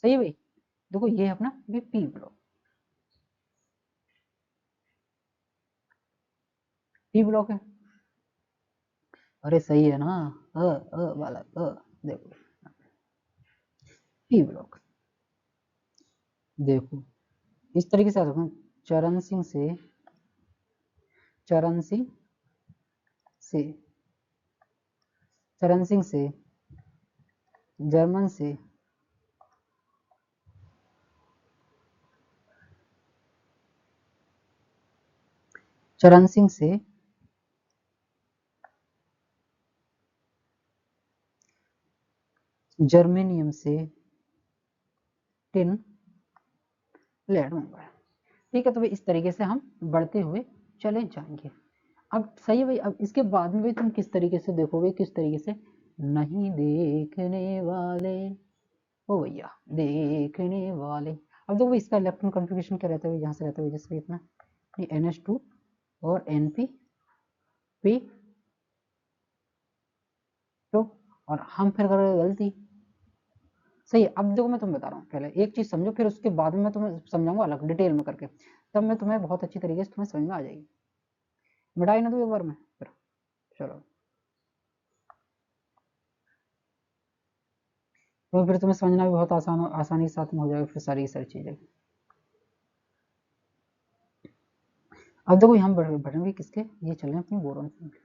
सही है भाई, देखो ये है अपना ये P ब्लॉक, P ब्लॉक है, अरे सही है ना, वाला देखो P ब्लॉक, देखो इस तरीके से आता है, चरण सिंह से, चरण सिंह से, चरण सिंह से, जर्मन से, चरण सिंह से, जर्मेनियम से, टिन लेड मंगवाया। ठीक है, तो भाई इस तरीके से हम बढ़ते हुए चले जाएंगे। अब सही है भाई, अब इसके बाद में भी तुम किस तरीके से देखोगे, किस तरीके से, नहीं देखने वाले ओ भैया देखने वाले। अब देखो इसका इलेक्ट्रॉन कॉन्फ़िगरेशन क्या रहता है, यहाँ से रहता है जैसे इतना NH2 और NP, तो और हम फिर कर रहे गलती। सही है, अब देखो मैं तुम्हें बता रहा हूँ, पहले एक चीज समझो, फिर उसके बाद में मैं तुम्हें समझाऊंगा अलग डिटेल में करके, तब मैं तुम्हें बहुत अच्छी तरीके से तुम्हें समझ में आ जाएगी। मिटाई ना दो एक बार में फिर, चलो तो फिर तुम्हें समझना भी बहुत आसानी के साथ में हो जाएगा फिर सारी की सारी चीजें। अब देखो यहाँ बढ़ेंगे किसके, ये चल रहे हैं अपनी बोरॉन फैमिली।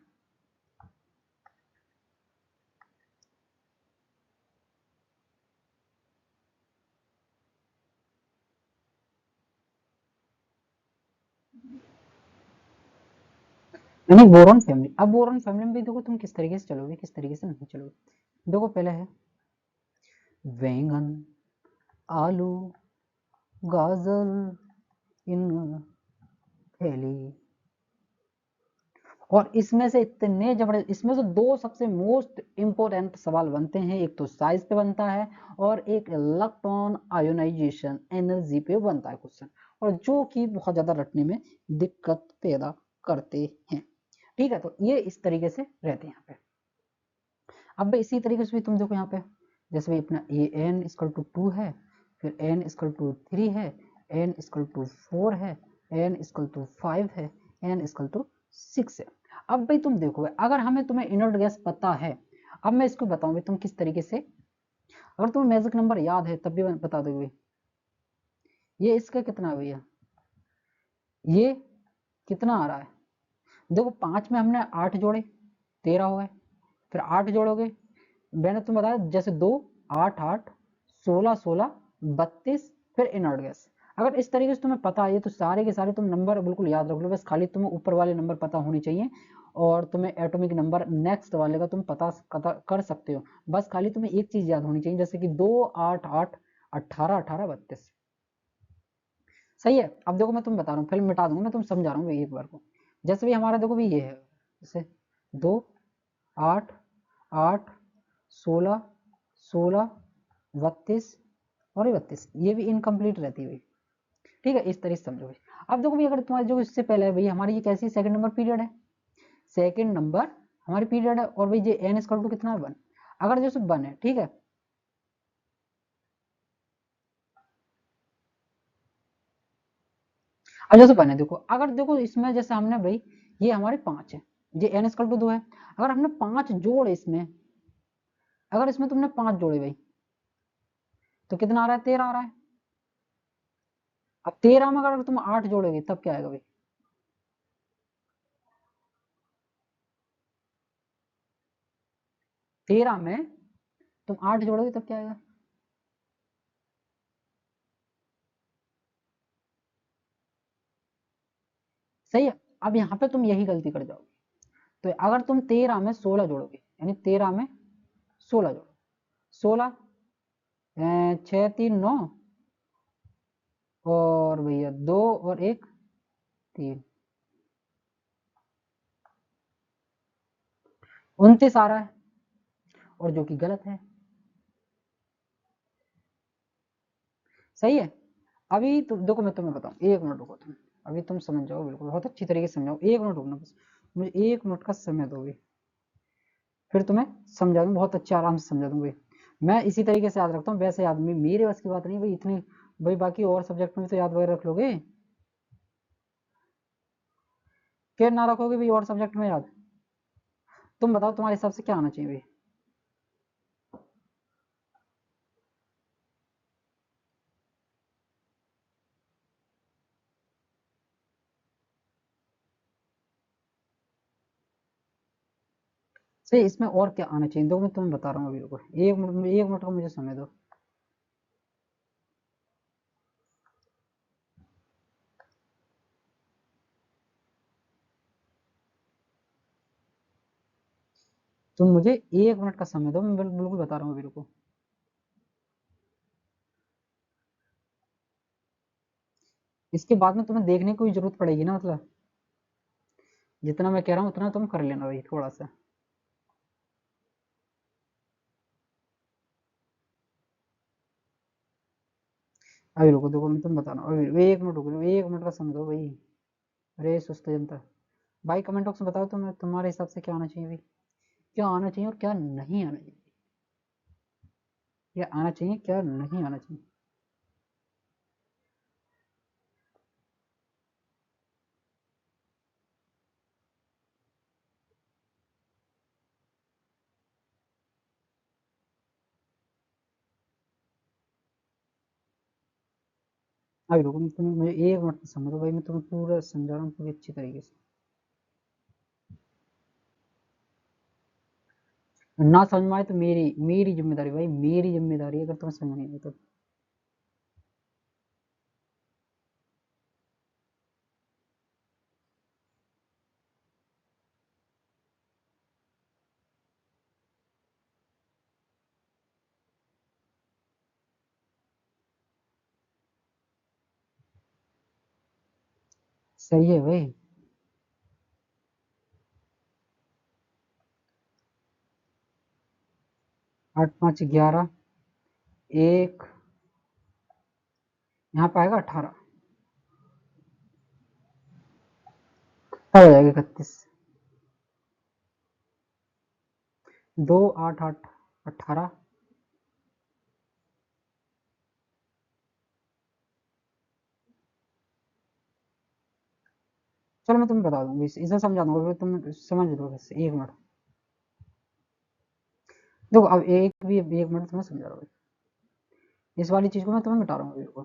यानी बोरॉन फैमिली। अब बोरॉन फैमिली में भी देखो तुम किस तरीके से चलोगे, किस तरीके से नहीं चलोगे। देखो पहले है बैंगन, आलू, गाजर इन थैली, और इसमें से इतने जबरदस्त, इसमें से दो सबसे मोस्ट इंपोर्टेंट सवाल बनते हैं, एक तो साइज पे बनता है और एक इलेक्ट्रॉन आयोनाइजेशन एनर्जी पे बनता है क्वेश्चन, और जो कि बहुत ज्यादा रटने में दिक्कत पैदा करते हैं। ठीक है, तो ये इस तरीके से रहते हैं यहाँ पे। अब इसी तरीके से भी तुम देखो यहाँ पे, जैसे भी अपना ए एन इक्वल टू 2 है, फिर एन इक्वल टू 3 है, एन इक्वल टू 4 है, एन इक्वल टू 5 है, एन इक्वल टू 6 है। अब भाई तुम देखो, अगर हमें तुम्हें इनर्ट गैस पता है, अब मैं इसको बताऊं भाई तुम किस तरीके से, अगर तुम्हें मैजिक नंबर याद है तब भी बता दोगे। ये इसका कितना है भैया, ये कितना आ रहा है, देखो 5 में हमने 8 जोड़े 13 हो गए, फिर 8 जोड़ोगे, मैंने तुम बताया जैसे 2 8 8 16 16 32, फिर इनर्ट गैस। अगर इस तरीके से तुम्हें पता है तो सारे के सारे तुम नंबर बिल्कुल याद रख लो, बस खाली तुम्हें ऊपर वाले नंबर पता होने चाहिए, और तुम्हें एटॉमिक नंबर नेक्स्ट वाले का तुम पता कर सकते हो, बस खाली तुम्हें एक चीज याद होनी चाहिए, जैसे कि 2 8 8 18 18 32। सही है, अब देखो मैं तुम्हें बता रहा हूँ, फिर मिटा दूंगा मैं, तुम समझा रहा हूँ एक बार को। जैसे भी हमारा देखो भी ये है, जैसे 2 8 8 16 16 32 और 32, ये भी इनकम्प्लीट रहती है। ठीक है, इस तरह से समझो भाई। अब देखो भाई, अगर तुम्हारे जो इससे पहले है भाई हमारी ये कैसी सेकंड नंबर पीरियड है, सेकंड नंबर हमारी पीरियड है, और भाई ये n इक्वल टू कितना है 1, अगर जैसे 1 है, ठीक है, अब जैसे बने देखो, अगर देखो इसमें जैसे हमने भाई ये हमारे 5 है, ये n इक्वल टू 2 है, अगर हमने 5 जोड़े इसमें, अगर इसमें तुमने 5 जोड़े भाई, तो कितना आ रहा है, 13 आ रहा है। अब 13 में अगर तुम 8 जोड़ोगे तब क्या आएगा भाई, 13 में तुम 8 जोड़ोगे तब क्या आएगा, सही है। अब यहाँ पे तुम यही गलती कर जाओगे, तो अगर तुम 13 में 16 जोड़ोगे, यानी 13 में 16 जोड़ो, 16 6 3 9, और भैया 2 और 1 3, 29 आ रहा है, और जो कि गलत है, सही है। अभी तुम देखो, मैं तुम्हें बताऊं, 1 मिनट रुको तुम, अभी तुम समझ जाओ, बिल्कुल बहुत अच्छी तरीके से समझाओ, 1 मिनट रुकना बस, मुझे 1 मिनट का समय दो भी, फिर तुम्हें समझा दूँ, बहुत अच्छे आराम से समझा दूँ भाई। मैं इसी तरीके से याद रखता हूँ, वैसे याद मेरे बस की बात नहीं भाई इतनी, भाई बाकी और सब्जेक्ट में भी तो याद वगैरह रख लोगे, क्या ना रखोगे भाई और सब्जेक्ट में याद, तुम बताओ तुम्हारे हिसाब से क्या आना चाहिए भाई। सही, इसमें और क्या आना चाहिए, दो मैं तुम्हें बता रहा हूँ अभी, रुको 1 मिनट, 1 मिनट का मुझे समय दो। तुम मुझे 1 मिनट का समय दो, मैं बिल्कुल बता रहा हूँ अभी, रुको। इसके बाद में तुम्हें देखने की कोई जरूरत पड़ेगी ना, मतलब जितना मैं कह रहा हूँ उतना तुम कर लेना भाई थोड़ा सा। अभी रुको, देखो मैं तुम बता रहा हूँ अभी, 1 मिनट रुको, 1 मिनट का समय दो भाई। अरे सुस्त जनता, भाई कमेंट बॉक्स में बताओ तुम्हें तुम्हारे हिसाब से क्या आना चाहिए भाई, क्या आना चाहिए और क्या नहीं आना चाहिए, क्या आना चाहिए क्या नहीं आना चाहिए। अभी रुको, तुम्हें मुझे 1 मिनट का समय दो भाई, मैं तुम्हें पूरा समझा रहा हूँ पूरी अच्छी तरीके से। ना समझ में आए तो मेरी मेरी जिम्मेदारी भाई, मेरी जिम्मेदारी है, अगर तुम्हें समझ नहीं आए तो। सही है भाई। 8 5 11, एक, यहाँ पे आएगा 18, तब हो जाएगा 31, 2 8 8 18। चलो मैं तुम्हें बता दूंगी, इसे समझा दूंगा, फिर तुम समझ लो बस 1 मिनट। देखो अब 1 मिनट तुम्हें समझा रहा हूँ, इस वाली चीज को मैं तुम्हें मिटा रहा हूँ अभी, रुको।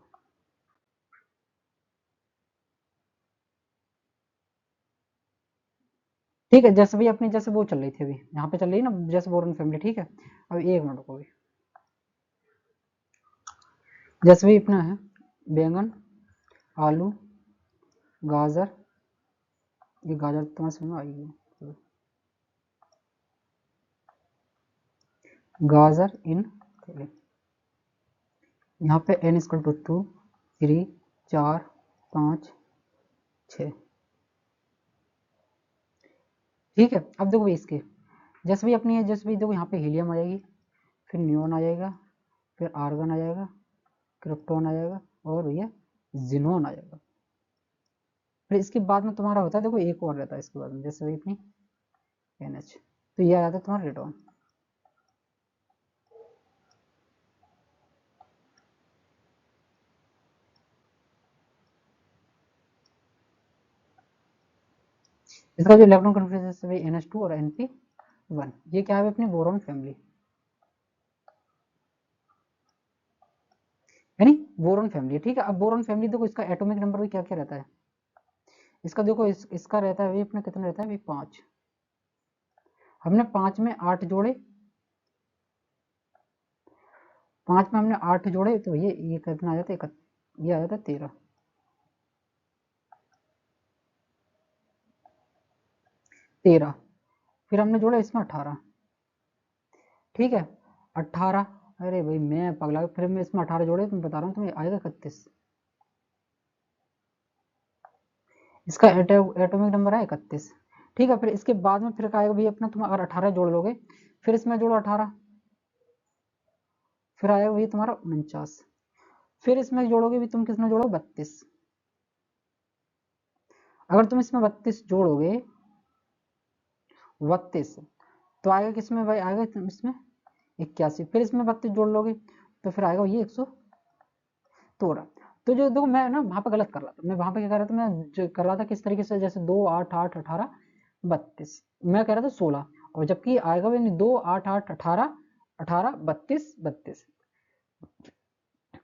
ठीक है, जैसे भी अपनी जैसे वो चल रही थी अभी, यहाँ पे चल रही है ना जैसे बोरन फैमिली, ठीक है। अब 1 मिनट रुको अभी, जैसे भी अपना है बैंगन, आलू, गाजर, ये गाजर तो तुम्हारे समझ में आएगी, गाजर इन, यहाँ पे n इक्वल टू 2 3 4 5 6, ठीक है। अब देखो इसके जैसे भी अपनी है, जैसे भी देखो यहाँ पे हीलियम आ जाएगी, फिर नियोन आ जाएगा, फिर आर्गन आ जाएगा, क्रिप्टॉन आ जाएगा, और भैया जिनोन आ जाएगा। फिर इसके बाद में तुम्हारा होता है, देखो एक और रहता है इसके बाद में, जैसे भी अपनी NH, तो ये आ जाता है तुम्हारा रेडॉन। इसका जो इलेक्ट्रॉन कॉन्फ़िगरेशन है NH2 और NP1। ये क्या है अपनी बोरॉन फैमिली, यानी बोरॉन फैमिली। ठीक है, अब बोरॉन फैमिली देखो इसका एटॉमिक नंबर भी क्या क्या रहता है। इसका देखो इसका रहता है भाई अपना कितना रहता है भाई 5। हमने 5 में 8 जोड़े, 5 में हमने 8 जोड़े तो ये कितना आ जाता है, ये आ जाता है 13। 13 फिर हमने जोड़ा इसमें 18। ठीक है 18, अरे भाई मैं पगला, फिर मैं इसमें 18 जोड़े, तुम बता रहा हूँ तुम्हें आएगा 31। इसका एटॉमिक नंबर है 31। ठीक है, फिर इसके बाद में फिर क्या आएगा भाई अपना, तुम अगर 18 जोड़ लोगे, फिर इसमें जोड़ो 18, फिर आएगा भाई तुम्हारा 49, फिर इसमें जोड़ोगे भी तुम, किसमें जोड़ो 32। अगर तुम इसमें 32 जोड़ोगे, 32 तो आएगा किसमें भाई, आएगा तुम इसमें 81, फिर इसमें 32 जोड़ लोगे तो फिर आएगा ये 113। तो जो देखो मैं ना वहां पर गलत कर रहा था, मैं वहां पे क्या कर रहा था, मैं जो कर रहा था किस तरीके से, जैसे 2 8 8 18 32, मैं कह रहा था 16, और जबकि आएगा भी नहीं, 2 8 8 18 18 32 32।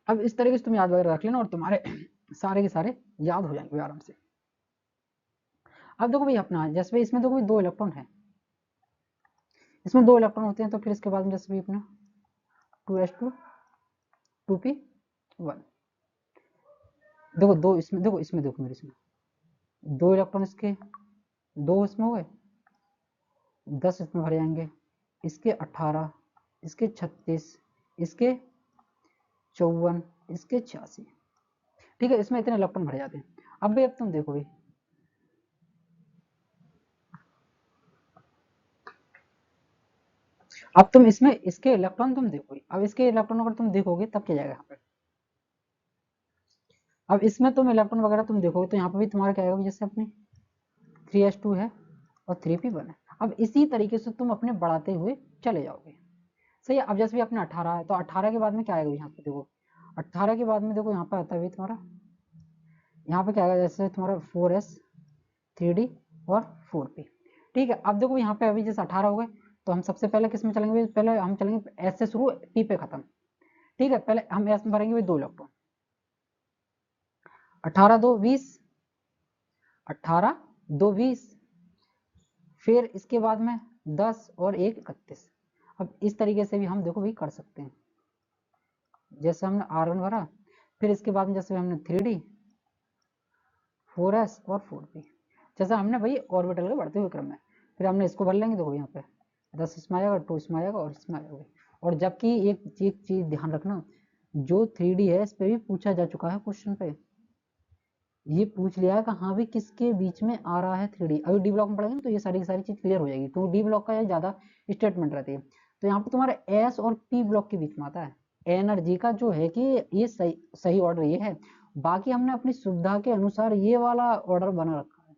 अब इस तरीके से तुम याद वगैरह रख लेना और तुम्हारे सारे के सारे याद हो जाएंगे आराम से। अब देखो भाई अपना, जैसे भाई इसमें देखो भाई 2 इलेक्ट्रॉन है, इसमें 2 इलेक्ट्रॉन होते हैं, तो फिर इसके बाद में जैसे भाई अपना 2s2 2p1, देखो 2 इसमें, देखो मेरे इसमें 2 इलेक्ट्रॉन इसके, 2 इसमें हो गए, 10 इसमें भर जाएंगे, इसके 18, इसके 36, इसके 54, इसके 86। ठीक है, इसमें इतने इलेक्ट्रॉन भरे जाते हैं। अब भाई अब तुम देखो भाई, अब तुम इसमें इसके इलेक्ट्रॉन तुम देखो, अब इसके इलेक्ट्रॉन अगर तुम देखोगे तब क्या जाएगा यहाँ पे। अब इसमें तुम इलेक्ट्रॉन वगैरह तुम देखोगे तो यहाँ पे भी तुम्हारा क्या आएगा, जैसे अपनी 3s2 है और 3p1 है। अब इसी तरीके से तुम अपने बढ़ाते हुए चले जाओगे। सही है, अब जैसे भी अपने 18 है तो 18 के बाद में क्या आएगा यहाँ पे देखो, 18 के बाद में देखो यहाँ पे आता है तुम्हारा, यहाँ पे क्या आएगा, जैसे तुम्हारा 4s 3d और 4p। ठीक है, अब देखो यहाँ पे अभी जैसे 18 हो गए, तो हम सबसे पहले किस में चलेंगे, पहले हम चलेंगे एस से शुरू, पी पे खत्म। ठीक है, पहले हम एस में भरेंगे 2 इलेक्ट्रॉन, 18 2 20, 18 2 20, फिर इसके बाद में 10 और 1 31। अब इस तरीके से भी हम देखो भी कर सकते हैं, जैसे हमने R1 भरा, फिर इसके बाद में जैसे हमने 3d 4s और 4p, जैसे हमने भाई ऑर्बिटल के बढ़ते हुए क्रम में, फिर हमने इसको भर लेंगे, देखो यहाँ पे 10 इसमें आएगा, 2 इसमें आएगा और इसमें आएगा। और जबकि एक चीज ध्यान रखना, जो 3d है इस पे भी पूछा जा चुका है क्वेश्चन पे, ये पूछ लिया है कि हाँ भी किसके बीच में आ रहा है 3d। अभी डी ब्लॉक में पढ़ेंगे तो ये सारी की सारी चीज क्लियर हो जाएगी, तो डी ब्लॉक का ये ज्यादा स्टेटमेंट रहती है। तो यहाँ पे तुम्हारा एस और पी ब्लॉक के बीच में आता है एनर्जी का, जो है कि ये सही सही ऑर्डर ये है, बाकी हमने अपनी सुविधा के अनुसार ये वाला ऑर्डर बना रखा है।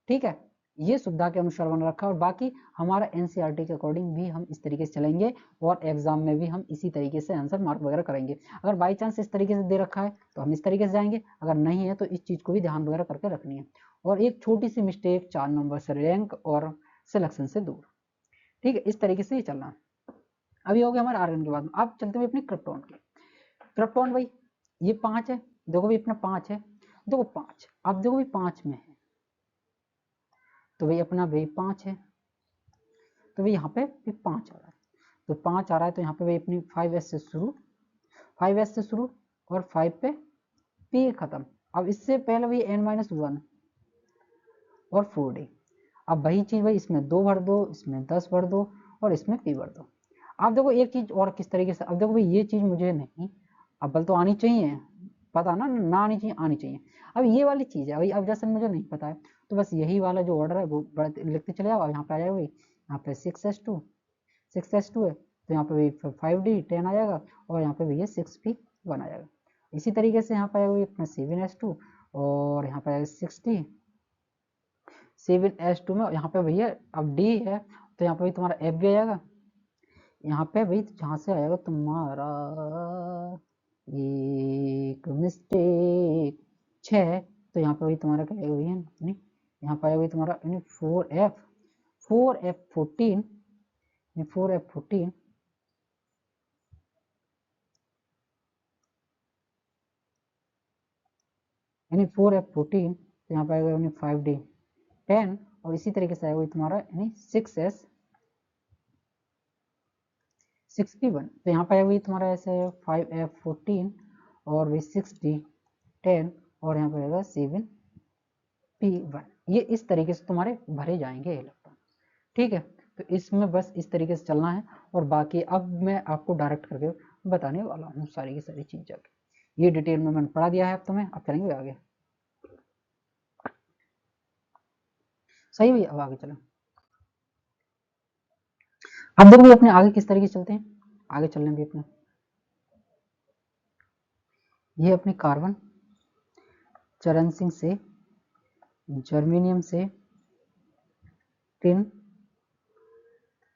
ठीक है, ये सुविधा के अनुसार बना रखा है, और बाकी हमारा एनसीईआरटी के अकॉर्डिंग भी हम इस तरीके से चलेंगे, और एग्जाम में भी हम इसी तरीके से आंसर मार्क वगैरह करेंगे। अगर बाई चांस इस तरीके से दे रखा है तो हम इस तरीके से जाएंगे, अगर नहीं है तो इस चीज को भी ध्यान वगैरह करके रखनी है। और एक छोटी सी मिस्टेक 4 नंबर से रैंक और सिलेक्शन से दूर। ठीक है, इस तरीके से ही चलना है। अभी हो गया हमारे आर्गन के बाद में, अब चलते हैं अपनी क्रिप्टॉन की। क्रिप्टॉन भाई ये 5 है, देखो भाई अपना 5 है, देखो 5, अब देखो भाई 5 में है, तो भाई अपना भाई 5 है, तो भाई यहाँ पे 5 आ रहा है, तो 5 आ रहा है, तो यहाँ पे भाई अपनी 5s से शुरू, 5s से शुरू और 5 पे p खत्म। अब इससे पहले भाई n-1 और 4d। अब वही चीज भाई इसमें 2 भर दो, इसमें 10 भर दो और इसमें p भर दो। अब देखो एक चीज और किस तरीके से, अब देखो भाई ये चीज मुझे नहीं, अब तो आनी चाहिए, पता ना आनी चाहिए, आनी चाहिए। अब ये वाली चीज है भाई, अब जैसे मुझे नहीं पता है, तो बस यही वाला जो ऑर्डर है वो लिखते चले जाओ। यहाँ पे आ जाएगा भाई, यहाँ पे 6s2 है, तो यहाँ पे भी 5d 10 आ जाएगा, और यहाँ पे भैया 6p1 आ जाएगा। इसी तरीके से यहाँ पे आएगा अपना 7s2, और यहाँ पे आएगा 6d 7s2 में, यहाँ पे भैया अब d है, तो यहाँ पे भी तुम्हारा f भी आ जाएगा। यहाँ पे भाई जहाँ से आएगा तुम्हारा एक मिस्टेक 6, तो यहाँ पे भाई तुम्हारा क्या आएगा भैया, यहाँ पर आएगा तुम्हारा 4F14 4F14 यानी 4F14, तो यहाँ पर आएगा यानी 5D10 और इसी तरीके से आएगा तुम्हारा यानी 6P1, तो यहाँ पर आएगा तुम्हारा ऐसे 5F14 और भी 6D10 और यहाँ पर आएगा 7P1। ये इस तरीके से तुम्हारे भरे जाएंगे इलेक्ट्रॉन। ठीक है, तो इसमें बस इस तरीके से चलना है और बाकी अब मैं आपको डायरेक्ट करके बताने वाला हूँ सारी की सारी चीजें। ये डिटेल में मैंने पढ़ा दिया है अब तुम्हें, अब चलेंगे आगे। सही भैया, अब आगे चलो। अब देखो अपने आगे किस तरीके से चलते हैं, आगे चलने भी अपने ये अपने कार्बन चरण सिंह से जर्मेनियम से टिन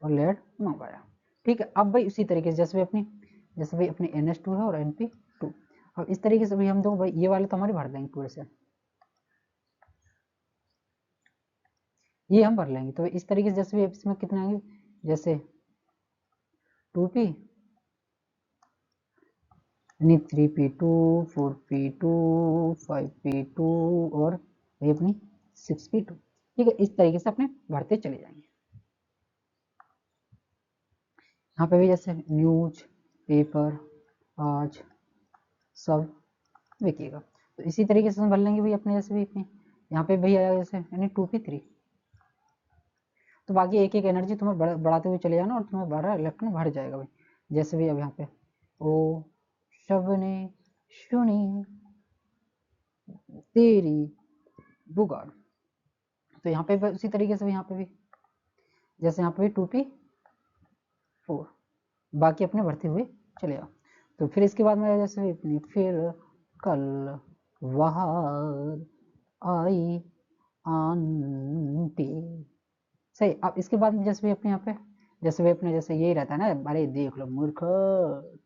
और लेड मंगवाया। ठीक है, अब भाई उसी तरीके से जैसे भाई अपनी NH2 है और NP2, अब इस तरीके से भाई हम दो भाई ये वाले तो हमारे भर देंगे पूरे से, ये हम भर लेंगे। तो इस तरीके से जैसे भी इसमें कितने आएंगे, जैसे 2P यानी 3P2 4P2 5P2 और भाई अपनी 6P2। ठीक है, इस तरीके से अपने भरते चले जाएंगे। यहाँ पे भी जैसे न्यूज पेपर आज सब देखिएगा, तो इसी तरीके से हम भर लेंगे भाई अपने जैसे भी अपने यहाँ पे भाई आया जैसे यानी 2P3, तो बाकी एक एक एनर्जी तुम्हें बढ़ाते हुए चले जाना और तुम्हें 12 इलेक्ट्रॉन भर जाएगा भाई। जैसे भी अब यहाँ पे ओ सबने सुनी तेरी बुगाड़, तो यहाँ पे उसी तरीके से यहाँ पे भी जैसे यहाँ पे भी 2P4 बाकी अपने बढ़ते हुए चले जाओ। तो फिर इसके बाद में जैसे फिर कल बाहर आई आंटी। सही, अब इसके बाद में जैसे भी अपने यहाँ पे जैसे भी अपने जैसे यही रहता है ना, अरे देख लो मूर्ख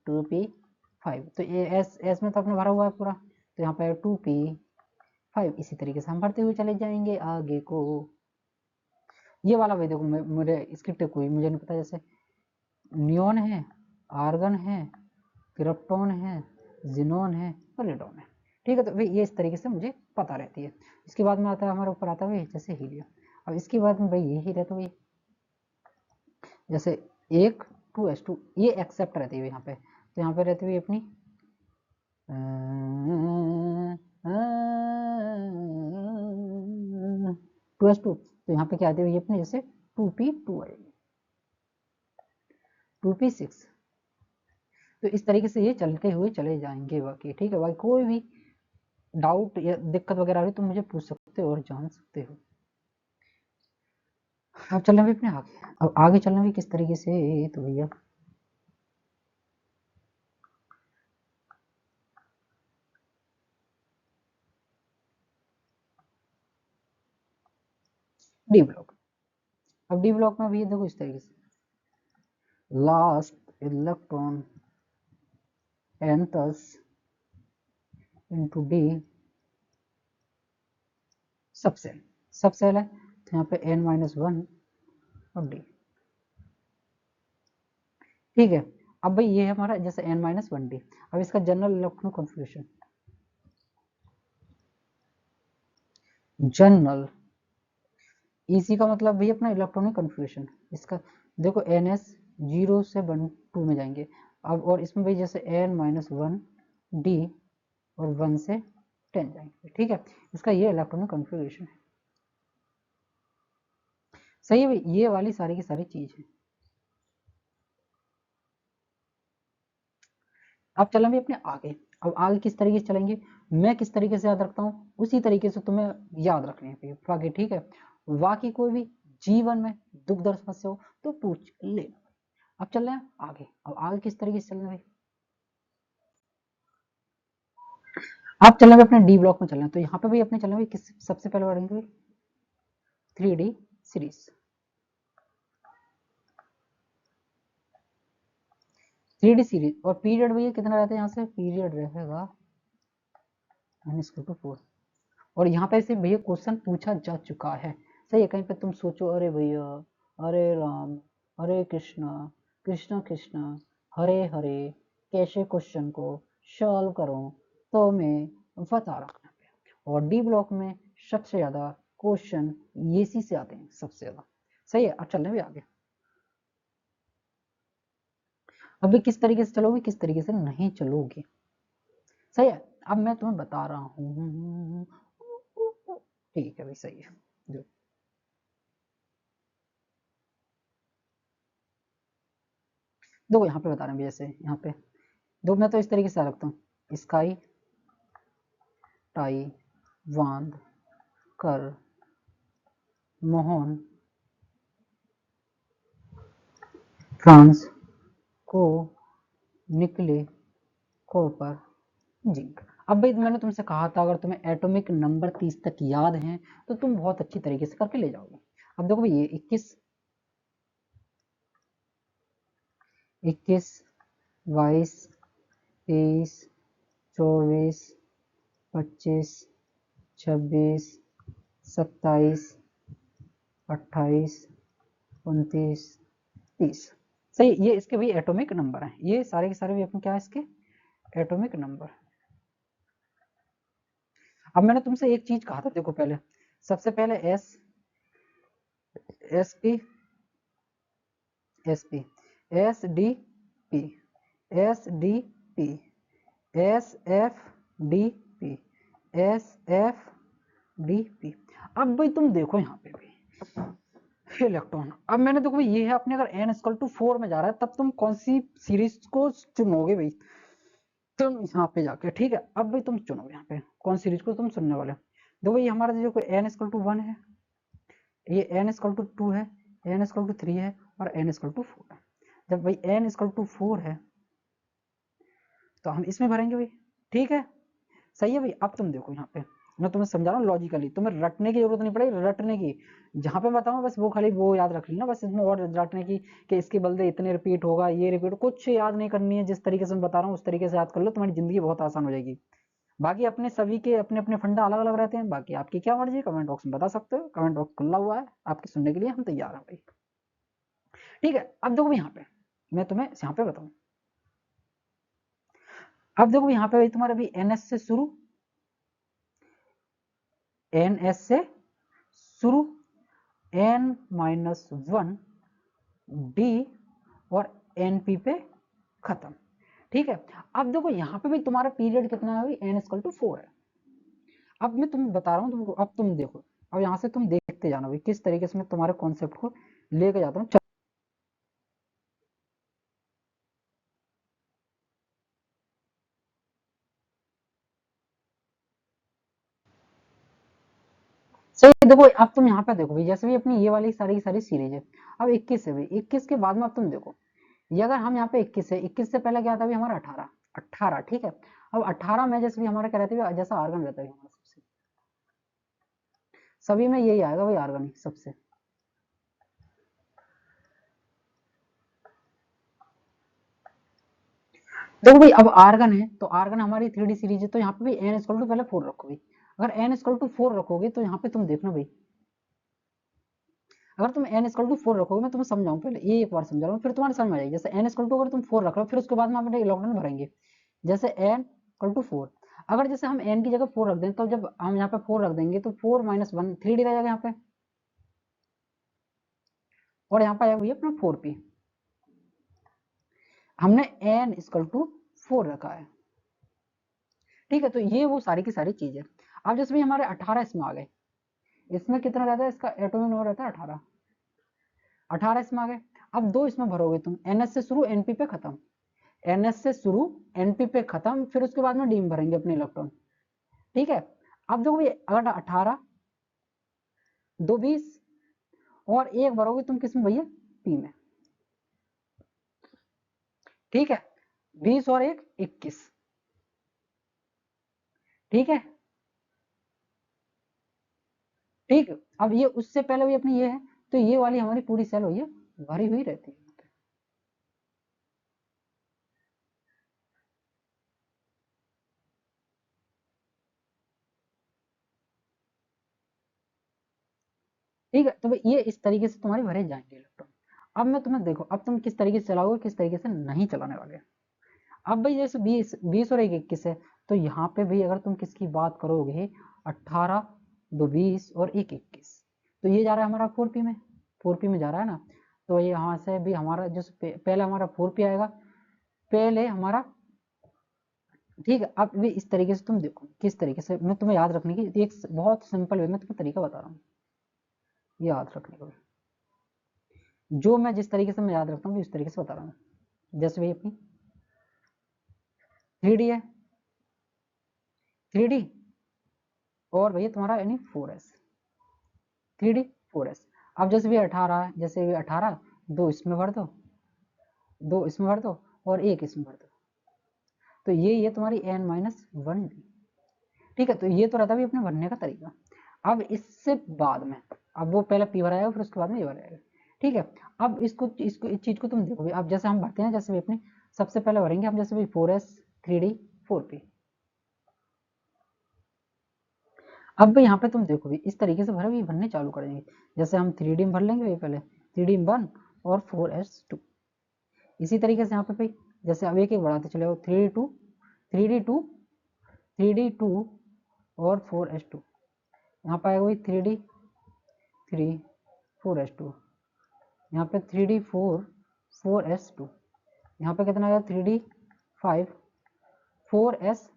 2P5, तो ये एस में तो अपने भरा हुआ है पूरा, तो यहाँ पे 2P5 इसी तरीके से हम भरते हुए चले जाएंगे आगे को। ये वाला भाई देखो मेरे स्क्रिप्ट कोई मुझे नहीं पता, जैसे नियोन है, आर्गन है, क्रिप्टोन है, जिनोन है और रेडोन है। ठीक है, तो भाई ये इस तरीके से मुझे पता रहती है। इसके बाद में आता है हमारे ऊपर आता है जैसे हीलियम। अब इसके बाद में भाई यही रहता है जैसे 1 2s2 ये एक्सेप्ट रहती है यहाँ पे, तो यहाँ पे रहती हुई अपनी 2s2, तो यहाँ पे क्या आती है अपनी जैसे 2P2 आएगी 2P6, तो इस तरीके से ये चलते हुए चले जाएंगे बाकी। ठीक है भाई, कोई भी डाउट या दिक्कत वगैरह आ रही तो मुझे पूछ सकते हो और जान सकते हो। अब चलना भी अपने आगे, अब आगे चलना भी किस तरीके से, तो भैया डी ब्लॉक। अब डी ब्लॉक में भी देखो इस तरीके से last electron enters into D subshell, subshell है तो यहाँ पे n-1 और D। ठीक है, अब भाई ये है हमारा जैसे n-1D। अब इसका जनरल इलेक्ट्रॉन कॉन्फ़िगरेशन, जनरल इसी का मतलब भाई अपना इलेक्ट्रॉनिक कॉन्फ़िगरेशन इसका देखो NS 0 से 1 2 में जाएंगे। अब और इसमें भाई जैसे n-1D और 1 से 10 जाएंगे। ठीक है, इसका ये इलेक्ट्रॉनिक कॉन्फ़िगरेशन है। सही है भाई, ये वाली सारी की सारी चीज है। अब चलेंगे अपने आगे। अब आगे किस तरीके से चलेंगे, मैं किस तरीके से याद रखता हूँ उसी तरीके से तुम्हें याद रखने हैं बाकी। ठीक है, बाकी कोई भी जीवन में दुख दर्द समस्या हो तो पूछ लेना। अब चल रहे हैं आगे। अब आगे किस तरीके से चलना है, आप चल रहे अपने डी ब्लॉक में चल रहे हैं, तो यहाँ पे भी अपने चल रहे किस सबसे पहले बढ़ेंगे 3D सीरीज। 3D सीरीज और पीरियड भैया कितना रहता है, यहाँ से पीरियड रहेगा -4 और यहाँ पे से भैया क्वेश्चन पूछा जा चुका है। सही है, कहीं पे तुम सोचो अरे भैया, हरे राम, हरे कृष्णा, कृष्णा कृष्णा, हरे हरे, कैसे क्वेश्चन को सॉल्व करूं, तो मैं बता रहा हूँ। और डी ब्लॉक में सबसे ज्यादा क्वेश्चन ये सी से आते हैं सबसे ज्यादा। सही है, अब चलने भी आगे। अभी किस तरीके से चलोगे, किस तरीके से नहीं चलोगे। सही है, अब मैं तुम्हें बता रहा हूँ। ठीक है भाई, सही है। देखो यहाँ पे बता रहे हैं, जैसे यहाँ पे दो, मैं तो इस तरीके से रखता हूँ, स्काई टाई बांध कर मोहन फ्रांस को निकले कॉपर जिंक। अब भाई मैंने तुमसे कहा था अगर तुम्हें एटॉमिक नंबर 30 तक याद हैं तो तुम बहुत अच्छी तरीके से करके ले जाओगे। अब देखो भाई, ये 21, 21, 22, 23, 24, 25, 26, 27, 28, 29, 30। सही, ये इसके भाई एटॉमिक नंबर हैं, ये सारे के सारे भी अपने क्या है इसके एटॉमिक नंबर। अब मैंने तुमसे एक चीज कहा था, देखो पहले, सबसे पहले S, S P, S P, S D P, S D P, S F D P, S F D P. अब भाई तुम देखो यहाँ पे भी इलेक्ट्रॉन, अब मैंने देखो भाई ये है अपने, अगर n इक्वल टू 4 में जा रहा है तब तुम कौन सी सीरीज को चुनोगे भाई, तुम यहाँ पे जाके, ठीक है। अब भाई तुम चुनो यहाँ पे कौन सीरीज को तुम चुनने वाले हो। देखो भाई हमारा जो कोई n इक्वल टू 1 है, ये n इक्वल टू 2 है, n इक्वल टू 3 है, और n इक्वल टू 4 है। जब भाई n इक्वल टू 4 है तो हम इसमें भरेंगे भाई, ठीक है। सही है भाई, अब तुम देखो यहाँ पे मैं तुम्हें समझा रहा हूँ लॉजिकली, तुम्हें रटने की जरूरत नहीं पड़ेगी, रटने की जहाँ पे बताऊँ बस वो खाली वो याद रख लेना, बस इसमें और रटने की कि इसके बदले इतने रिपीट होगा, ये रिपीट, कुछ याद नहीं करनी है। जिस तरीके से मैं बता रहा हूँ उस तरीके से याद कर लो, तुम्हारी जिंदगी बहुत आसान हो जाएगी। बाकी अपने सभी के अपने अपने फंडा अलग अलग रहते हैं, बाकी आपकी क्या मर्जी है, कमेंट बॉक्स में बता सकते हो, कमेंट बॉक्स खुला हुआ है आपके सुनने के लिए, हम तैयार हैं भाई। ठीक है, अब देखो यहाँ पे मैं तुम्हें यहाँ पे बताऊँ, अब देखो यहाँ पे तुम्हारा भी एन एस से शुरू, एन एस से शुरू, एन माइनस वन डी और एन पी पे खत्म, ठीक है। अब देखो यहाँ पे भी तुम्हारा पीरियड कितना है, एन इक्वल टू 4 है। अब मैं तुम्हें बता रहा हूँ तुमको, अब तुम देखो, अब यहाँ से तुम देखते जाना भाई किस तरीके से मैं तुम्हारे कॉन्सेप्ट को लेके जाता हूँ। सही, देखो अब तुम यहाँ पे देखो भाई, जैसे भी अपनी ये वाली सारी की सारी सीरीज है, अब 21 है भाई, 21 के बाद में अब तुम देखो, ये अगर हम यहाँ पे 21 है, 21 से पहले क्या था भाई हमारा 18, 18, ठीक है। अब 18 में जैसे भी हमारा क्या रहता है, जैसा आर्गन रहता है हमारा सबसे, सभी में यही आएगा भाई आर्गन ही सबसे। देखो भाई अब आर्गन है तो आर्गन हमारी 3D सीरीज है, तो यहाँ पे भी एन इक्वल टू पहले 4 रखो भाई। अगर एन इक्वल टू 4 रखोगे तो यहाँ पे तुम देखना भाई, अगर तुम एन इक्वल टू 4 रखोगे, मैं तुम्हें समझाऊं पहले, ये एक बार समझा रहा हूँ फिर तुम्हारी समझ में आ जाएगी। जैसे एन इक्वल टू अगर तुम 4 रख रहे हो, फिर उसके बाद में अपने इलेक्ट्रॉन भरेंगे, जैसे एन इक्वल टू 4, अगर जैसे हम एन की जगह 4 रख दें, तो जब हम यहाँ पे 4 रख देंगे तो 4 माइनस 1 3D रह जाएगा यहाँ पे, और यहाँ पे आएगा भैया अपना 4p। हमने एन इक्वल टू 4 रखा है, ठीक है। तो ये वो सारी की सारी चीज है। अब जैसे भी हमारे 18 इसमें आ गए, इसमें कितना रहता है, इसका एटॉमिक नंबर रहता है 18, 18 इसमें आ गए। अब दो इसमें भरोगे तुम, एनएस से शुरू एनपी पे खत्म, एनएस से शुरू एनपी पे खत्म, फिर उसके बाद में डी में भरेंगे अपने इलेक्ट्रॉन, ठीक है। अब देखो भैया अगर 18, दो 20, और एक भरोगे तुम किस में भैया, पी में, ठीक है। 20 और एक 21, ठीक है, ठीक। अब ये उससे पहले भी अपनी ये है, तो ये वाली हमारी पूरी सेल हुई है, भरी हुई रहती है। ठीक है, तो भाई ये इस तरीके से तुम्हारे भरे जाएंगे इलेक्ट्रॉन। अब मैं तुम्हें देखो, अब तुम किस तरीके से चलाओगे, किस तरीके से नहीं चलाने वाले। अब भाई जैसे 20 और एक 21 है, तो यहाँ पे भी अगर तुम किसकी बात करोगे, 18, 2 20 और एक 21, तो ये जा रहा है हमारा 4p में, 4p में जा रहा है ना। तो ये यहाँ से भी हमारा जो पहले हमारा 4p आएगा, पहले हमारा, ठीक है। अब भी इस तरीके से तुम देखो किस तरीके से, मैं तुम्हें याद रखने की एक बहुत सिंपल वे में तुम्हें तरीका बता रहा हूँ याद रखने का, जो मैं जिस तरीके से मैं याद रखता हूँ उस तरीके से बता रहा हूँ। जैसे भाई अपनी 3D है, 3D और भैया तुम्हारा यानी 4s, 3D 4s। अब जैसे भी 18 है, जैसे भी 18, दो इसमें भर दो, दो इसमें भर दो और एक इसमें भर दो, तो ये तुम्हारी n-1, ठीक है। तो ये तो रहता है अपने भरने का तरीका। अब इससे बाद में, अब वो पहले p भराएगा फिर उसके बाद में ये भराएगा, ठीक है। अब इसको इसको इस चीज को तुम देखो, अब जैसे हम भरते हैं, जैसे भी अपने सबसे पहले भरेंगे हम, जैसे भी 4s 3D 4p। अब यहाँ पे तुम देखो भी इस तरीके से भरे भरने चालू करेंगे। जैसे हम 3D में भर लेंगे पहले, 3D में 1 और 4s2। इसी तरीके से यहाँ पे भाई जैसे अब एक एक बढ़ाते चले, 3D2 3D2 3D2 और 4s2। यहाँ पे आएगा भाई 3D 3 4s2, यहाँ पे 3D4 4s2, यहाँ पे कितना आएगा 3D5 4s2,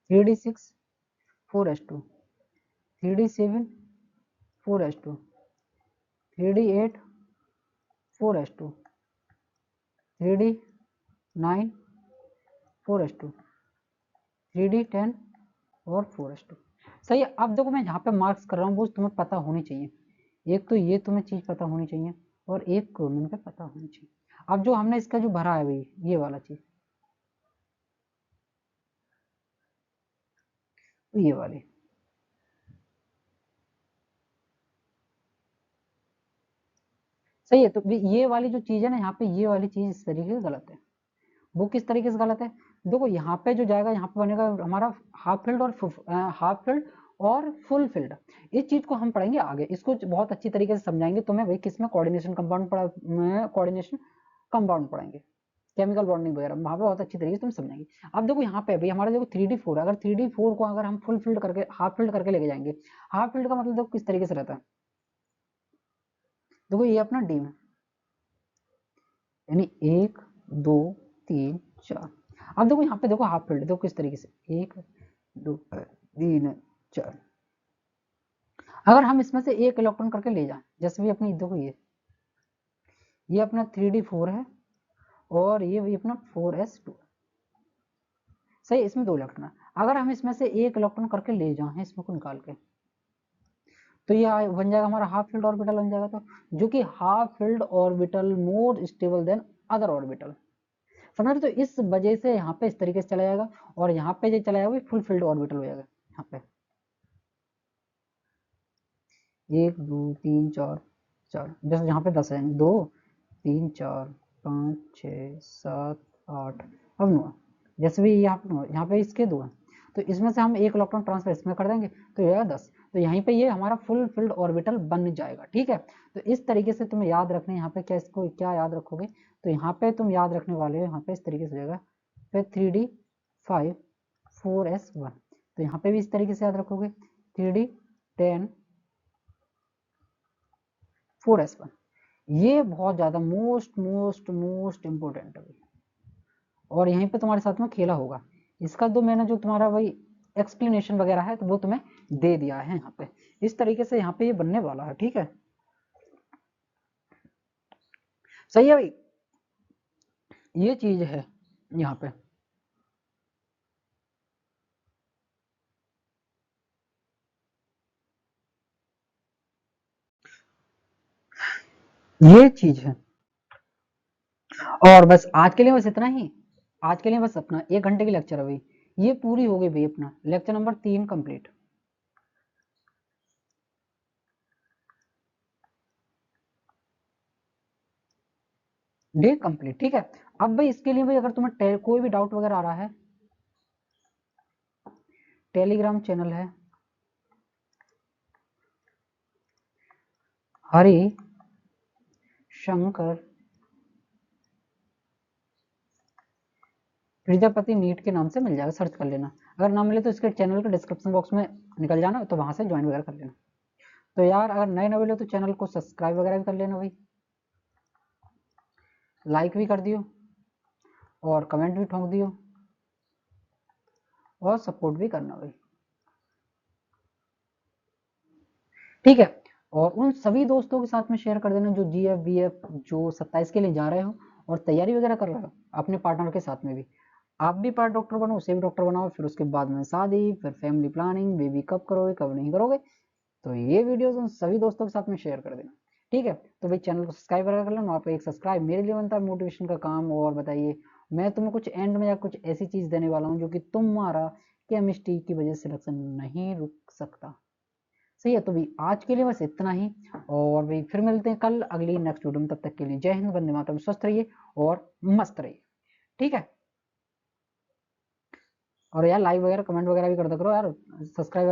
3D6 4s2, 3D7 4s2, 3D8 4s2, 3D9 4s2, 3D10 और 4s2। सही है। अब देखो मैं यहाँ पे मार्क्स कर रहा हूँ, वो तुम्हें पता होनी चाहिए। एक तो ये तुम्हें चीज पता होनी चाहिए और एक क्रोमिन पे पता होनी चाहिए। अब जो हमने इसका जो भरा है भाई, ये वाला चीज, तो ये वाली, सही है। तो ये वाली जो चीज है ना, यहाँ पे ये वाली चीज इस तरीके से गलत है। वो किस तरीके से गलत है, देखो यहाँ पे जो जाएगा, यहाँ पे बनेगा हमारा हाफ फील्ड और फुल फील्ड। इस चीज को हम पढ़ेंगे आगे, इसको बहुत अच्छी तरीके से समझाएंगे तुम्हें भाई, किसमें कोऑर्डिनेशन कंपाउंड पढ़ा, कोऑर्डिनेशन कंपाउंड पढ़ेंगे, केमिकल बॉन्डिंग वगैरह वहां पे बहुत अच्छी तरीके से तुम समझेंगे। अब देखो यहाँ पे भाई हमारा देखो 3D4, अगर 3D4 को अगर हम फुल फील्ड करके हाफ फील्ड करके लेके जाएंगे, हाफ फील्ड का मतलब देखो किस तरीके से रहता है, देखो ये अपना डी में, यानी 1 2 3 4। अब देखो यहाँ पे देखो हाफ फील्ड देखो किस तरीके से, 1 2 3 4। अगर हम इसमें से एक इलेक्ट्रॉन करके ले जाएं, जैसे भी अपनी देखो ये अपना 3D4 है और ये भी अपना 4s2, सही। इसमें दो इलेक्ट्रॉन है, अगर हम इसमें से एक इलेक्ट्रॉन करके ले जाएं इसमें को निकाल के, तो ये बन जाएगा हमारा हाफ फील्ड ऑर्बिटल बन जाएगा। तो जो कि half filled orbital more stable then other orbital, समझ रहे। तो इस वजह से यहाँ पे इस तरीके से चला जाएगा, और यहाँ पे जो चला जाएगा फुल फील्ड ऑर्बिटल हो जाएगा। यहाँ पे 1 2 3 4 4, जैसे यहाँ पे 10 है, 2 3 4 5 6 7 8 अब 9, जैसे भी यहाँ पे इसके 2 हैं, तो इसमें से हम एक इलेक्ट्रॉन ट्रांसफर इसमें कर देंगे तो ये 10, तो यहीं पे ये हमारा फुल फील्ड ऑर्बिटल बन जाएगा, ठीक है। तो इस तरीके से तुम्हें याद रखने, यहाँ पे क्या इसको क्या याद रखोगे, तो यहाँ पे तुम याद रखने वाले हो, यहाँ पे इस तरीके से हो जाएगा, फिर 3D5 4s1, तो यहाँ पे भी इस तरीके से याद रखोगे 3D10 4s1। ये बहुत ज्यादा मोस्ट मोस्ट मोस्ट इंपोर्टेंट है, और यहीं पे तुम्हारे साथ में खेला होगा। इसका जो मैंने जो तुम्हारा भाई एक्सप्लेनेशन वगैरह है, तो वो तुम्हें दे दिया है यहाँ पे, इस तरीके से यहाँ पे ये बनने वाला है, ठीक है। सही है भाई, ये चीज है यहाँ पे, ये चीज है। और बस आज के लिए बस इतना ही, आज के लिए बस अपना 1 घंटे की लेक्चर है भाई, ये पूरी हो गई भाई, अपना lecture number 3 complete. Day complete. ठीक है, अब भाई इसके लिए भाई अगर तुम्हें कोई भी डाउट वगैरह आ रहा है, टेलीग्राम चैनल है हरि शंकर प्रजापति नीट के नाम से मिल जाएगा, सर्च कर लेना। अगर ना मिले तो इसके चैनल के डिस्क्रिप्शन बॉक्स में निकल जाना, तो वहां से ज्वाइन वगैरह कर लेना। तो यार अगर नए नए हो तो चैनल को सब्सक्राइब वगैरह भी कर लेना भाई, लाइक भी कर दियो और कमेंट भी ठोक दियो और सपोर्ट भी करना भाई। ठीक है, और उन सभी दोस्तों के साथ में शेयर कर देना जो जीएफ बीएफ जो 27 के लिए जा रहे हो और तैयारी वगैरह कर रहे हो, अपने पार्टनर के साथ में भी। आप भी पार्ट डॉक्टर बनो, उसे भी डॉक्टर बनाओ, फिर उसके बाद में शादी, फिर फैमिली प्लानिंग, बेबी कब करोगे कब नहीं करोगे। तो ये वीडियोस उन सभी दोस्तों के साथ में शेयर कर देना। ठीक है, तो भाई चैनल को सब्सक्राइब कर लेना। आप एक सब्सक्राइब मेरे लिए बनता है मोटिवेशन का काम। और बताइए, मैं तुम्हें कुछ एंड में या कुछ ऐसी चीज देने वाला हूँ जो कि तुम्हारा केमिस्ट्री की वजह से सिलेक्शन नहीं रुक सकता। सही है, तो भाई आज के लिए बस इतना ही। और भाई फिर मिलते हैं कल अगली नेक्स्ट वीडियो में। तब तक के लिए जय हिंद, वंदे मातरम, स्वस्थ रहिए और मस्त रहिए। ठीक है, और यार लाइक वगैरह कमेंट वगैरह भी कर दो करो यार, सब्सक्राइब